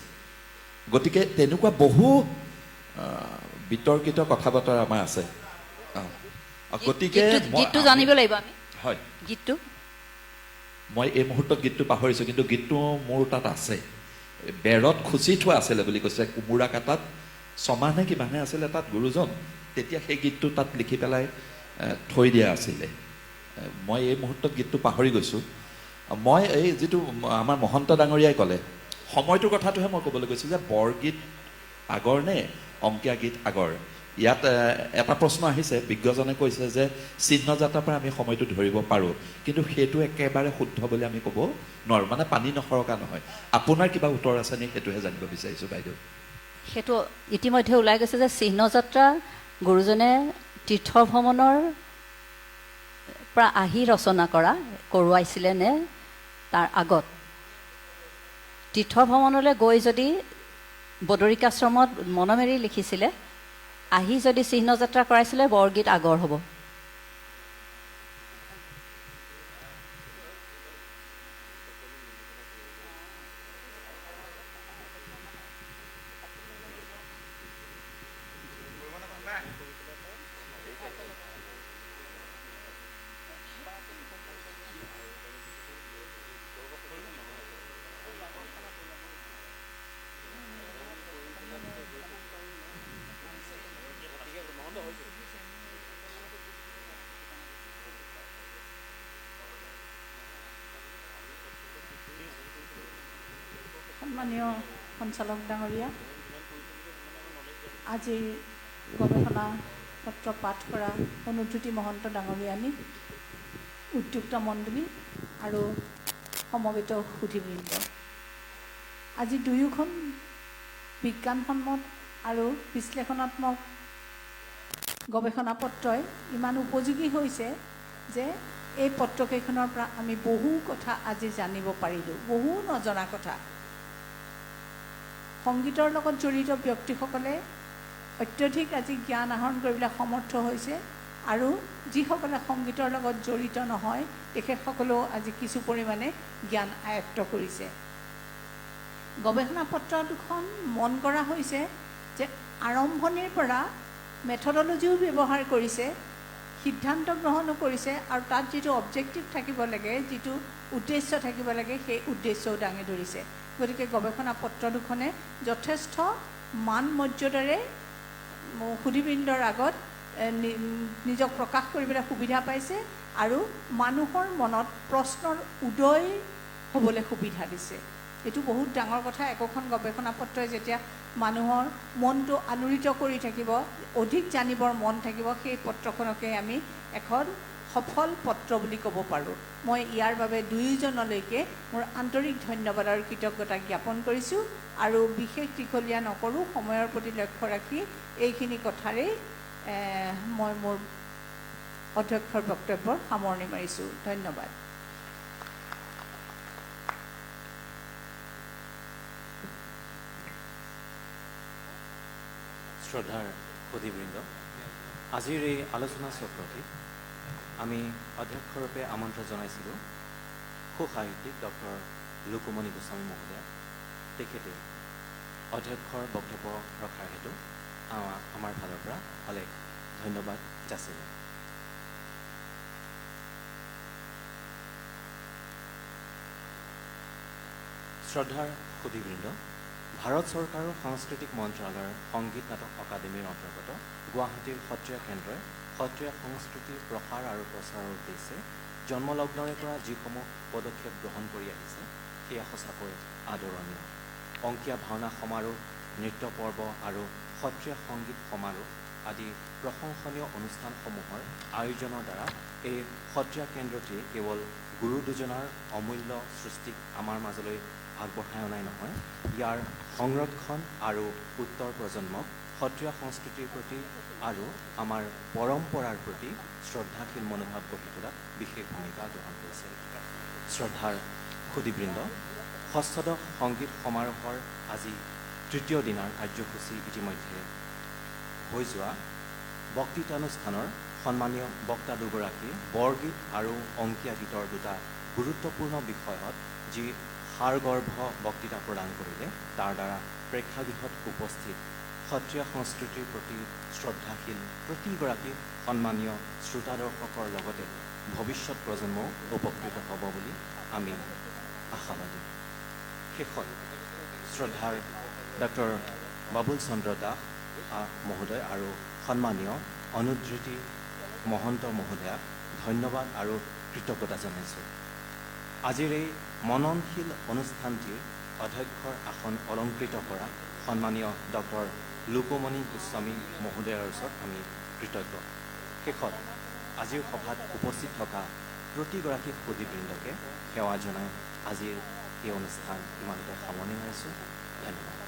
গতিকে তেনেকুৱা বহু বিতৰ্কিত কথা বতৰা আমাৰ আছে। গতিকে গীতটো জানিব লাগিব আমি। হয়, গীতটো মই এই মুহূৰ্তত গীতটো পাহৰিছোঁ, কিন্তু গীতটো মোৰ তাত আছে। বেৰত খুচি থোৱা আছিলে বুলি কৈছে, কোমোৰা কাটাত ছমাহ নে কিমানহে আছিলে তাত গুৰুজন, তেতিয়া সেই গীতটো তাত লিখি পেলাই থৈ দিয়া আছিলে। মই এই মুহূৰ্তত গীতটো পাহৰি গৈছোঁ। মই এই যিটো আমাৰ মহন্ত ডাঙৰীয়াই ক'লে সময়টোৰ কথাটোহে মই ক'বলৈ গৈছোঁ যে বৰগীত আগৰ নে অংকীয়া গীত আগৰ। ইয়াত এটা প্ৰশ্ন আহিছে, বিজ্ঞজনে কৈছে যে চিহ্নযাত্ৰাৰ পৰা আমি সময়টো ধৰিব পাৰোঁ, কিন্তু সেইটো একেবাৰে শুদ্ধ বুলি আমি ক'ব নোৱাৰোঁ, মানে পানী নসৰকা নহয়। আপোনাৰ কিবা উত্তৰ আছে নেকি, সেইটোহে জানিব বিচাৰিছোঁ বাইদেউ। সেইটো ইতিমধ্যে ওলাই গৈছে যে চিহ্নযাত্ৰা গুৰুজনে তীৰ্থ ভ্ৰমণৰ পৰা আহি ৰচনা কৰোৱাইছিলে নে তাৰ আগত। তীৰ্থ ভ্ৰমণলৈ গৈ যদি বদৰিকাশ্ৰমত মনমেৰি লিখিছিলে, আহি যদি চিহ্নযাত্ৰা কৰাইছিলে বৰগীত আগৰ হ'ব। সন্মানীয় সঞ্চালক ডাঙৰীয়া, আজিৰ গৱেষণা পত্ৰ পাঠ কৰা অনুজ্যোতি মহন্ত ডাঙৰীয়ানী, উদ্যোক্ত মণ্ডলী আৰু সমবেত সুধীবৃন্দ, আজি দুয়োখন বিজ্ঞানসন্মত আৰু বিশ্লেষণাত্মক গৱেষণা পত্ৰই ইমান উপযোগী হৈছে যে এই পত্ৰকেইখনৰ পৰা আমি বহু কথা আজি জানিব পাৰিলোঁ, বহু নজনা কথা। সংগীতৰ লগত জড়িত ব্যক্তিসকলে অত্যধিক আজি জ্ঞান আহৰণ কৰিবলৈ সমৰ্থ হৈছে, আৰু যিসকলে সংগীতৰ লগত জড়িত নহয় তেখেতসকলেও আজি কিছু পৰিমাণে জ্ঞান আয়ত্ত কৰিছে। গৱেষণা পত্ৰ দুখন মন কৰা হৈছে যে আৰম্ভণিৰ পৰা মেথডলজিও ব্যৱহাৰ কৰিছে, সিদ্ধান্ত গ্ৰহণো কৰিছে, আৰু তাত যিটো অবজেক্টিভ থাকিব লাগে, যিটো উদ্দেশ্য থাকিব লাগে, সেই উদ্দেশ্যও দাঙি ধৰিছে। গতিকে গৱেষণা পত্ৰ দুখনে যথেষ্ট মান মৰ্যাদাৰে সুধীবৃন্দৰ আগত নিজক প্ৰকাশ কৰিবলৈ সুবিধা পাইছে, আৰু মানুহৰ মনত প্ৰশ্নৰ উদয় হ'বলৈ সুবিধা দিছে। এইটো বহুত ডাঙৰ কথা। একোখন গৱেষণা পত্ৰই যেতিয়া মানুহৰ মনটো আলোড়িত কৰি থাকিব, অধিক জানিবৰ মন থাকিব, সেই পত্ৰখনকে আমি এখন সফল পত্ৰ বুলি ক'ব পাৰোঁ। মই ইয়াৰ বাবে দুয়োজনলৈকে মোৰ আন্তৰিক ধন্যবাদ আৰু কৃতজ্ঞতা জ্ঞাপন কৰিছোঁ, আৰু বিশেষ দীঘলীয়া নকৰোঁ, সময়ৰ প্ৰতি লক্ষ্য ৰাখি এইখিনি কথাৰেই মই মোৰ অধ্যক্ষৰ বক্তব্যৰ সামৰণি মাৰিছোঁ। ধন্যবাদ। শ্ৰদ্ধাৰ সুধীবৃন্দ, আজিৰ এই আলোচনা চক্ৰটি আমি অধ্যক্ষৰূপে আমন্ত্ৰণ জনাইছিলোঁ সুসাহিত্যিক ডক্টৰ লুকুমণি গোস্বামী মহোদয়। তেখেতে অধ্যক্ষৰ বক্তব্য ৰখাৰ হেতু আমাৰ ফালৰ পৰা অলেখ ধন্যবাদ যাচিলোঁ। শ্ৰদ্ধাৰ সুধীবৃন্দ, ভাৰত চৰকাৰৰ সাংস্কৃতিক মন্ত্ৰালয়ৰ সংগীত নাটক একাডেমীৰ অন্তৰ্গত গুৱাহাটীৰ সত্ৰীয়া কেন্দ্ৰই সত্ৰীয়া সংস্কৃতিৰ প্ৰসাৰ আৰু প্ৰচাৰৰ উদ্দেশ্যে জন্মলগ্নৰে পৰা যিসমূহ পদক্ষেপ গ্ৰহণ কৰি আহিছে সেয়া সঁচাকৈ আদৰণীয়। অংকীয়া ভাওনা সমাৰোহ, নৃত্য পৰ্ব আৰু সত্ৰীয়া সংগীত সমাৰোহ আদি প্ৰশংসনীয় অনুষ্ঠানসমূহৰ আয়োজনৰ দ্বাৰা এই সত্ৰীয়া কেন্দ্ৰটিয়ে কেৱল গুৰু দুজনাৰ অমূল্য সৃষ্টিক আমাৰ মাজলৈ আগবঢ়াই অনাই নহয়, ইয়াৰ সংৰক্ষণ আৰু উত্তৰ প্ৰজন্মক সত্ৰীয়া সংস্কৃতিৰ প্ৰতি আৰু আমাৰ পৰম্পৰাৰ প্ৰতি শ্ৰদ্ধাশীল মনোভাৱ গঢ়ি তোলাত বিশেষ ভূমিকা গ্ৰহণ কৰিছিল। শ্ৰদ্ধাৰ সুধীবৃন্দ, ষষ্ঠদশ সংগীত সমাৰোহৰ আজি তৃতীয় দিনাৰ কাৰ্যসূচী ইতিমধ্যে হৈ যোৱা বক্তৃতানুষ্ঠানৰ সন্মানীয় বক্তা দুগৰাকীয়ে বৰগীত আৰু অংকীয়া গীতৰ দুটা গুৰুত্বপূৰ্ণ বিষয়ত যি সাৰগৰ্ভ বক্তৃতা প্ৰদান কৰিলে, তাৰ দ্বাৰা প্ৰেক্ষাগৃহত উপস্থিত সত্ৰীয়া সংস্কৃতিৰ প্ৰতি শ্ৰদ্ধাশীল প্ৰতিগৰাকী সন্মানীয় শ্ৰোতা দৰ্শকৰ লগতে ভৱিষ্যত প্ৰজন্মও উপকৃত হ'ব বুলি আমি আশাবাদী। শেষত শ্ৰদ্ধাৰ ডক্টৰ বাবুল চন্দ্ৰ দাস মহোদয় আৰু সন্মানীয় অনুধৃতি মহন্ত মহোদয়াক ধন্যবাদ আৰু কৃতজ্ঞতা জনাইছোঁ। আজিৰ এই মননশীল অনুষ্ঠানটিৰ অধ্যক্ষৰ আসন অলংকৃত কৰা সন্মানীয় ডক্টৰ লোকমণি গোস্বামী মহোদয়ৰ ওচৰত আমি কৃতজ্ঞ। শেষত আজিৰ সভাত উপস্থিত থকা প্ৰতিগৰাকী সুধীবৃন্দকে সেৱা জনাই আজিৰ এই অনুষ্ঠান ইমানতে সামৰণি মাৰিছোঁ। ধন্যবাদ।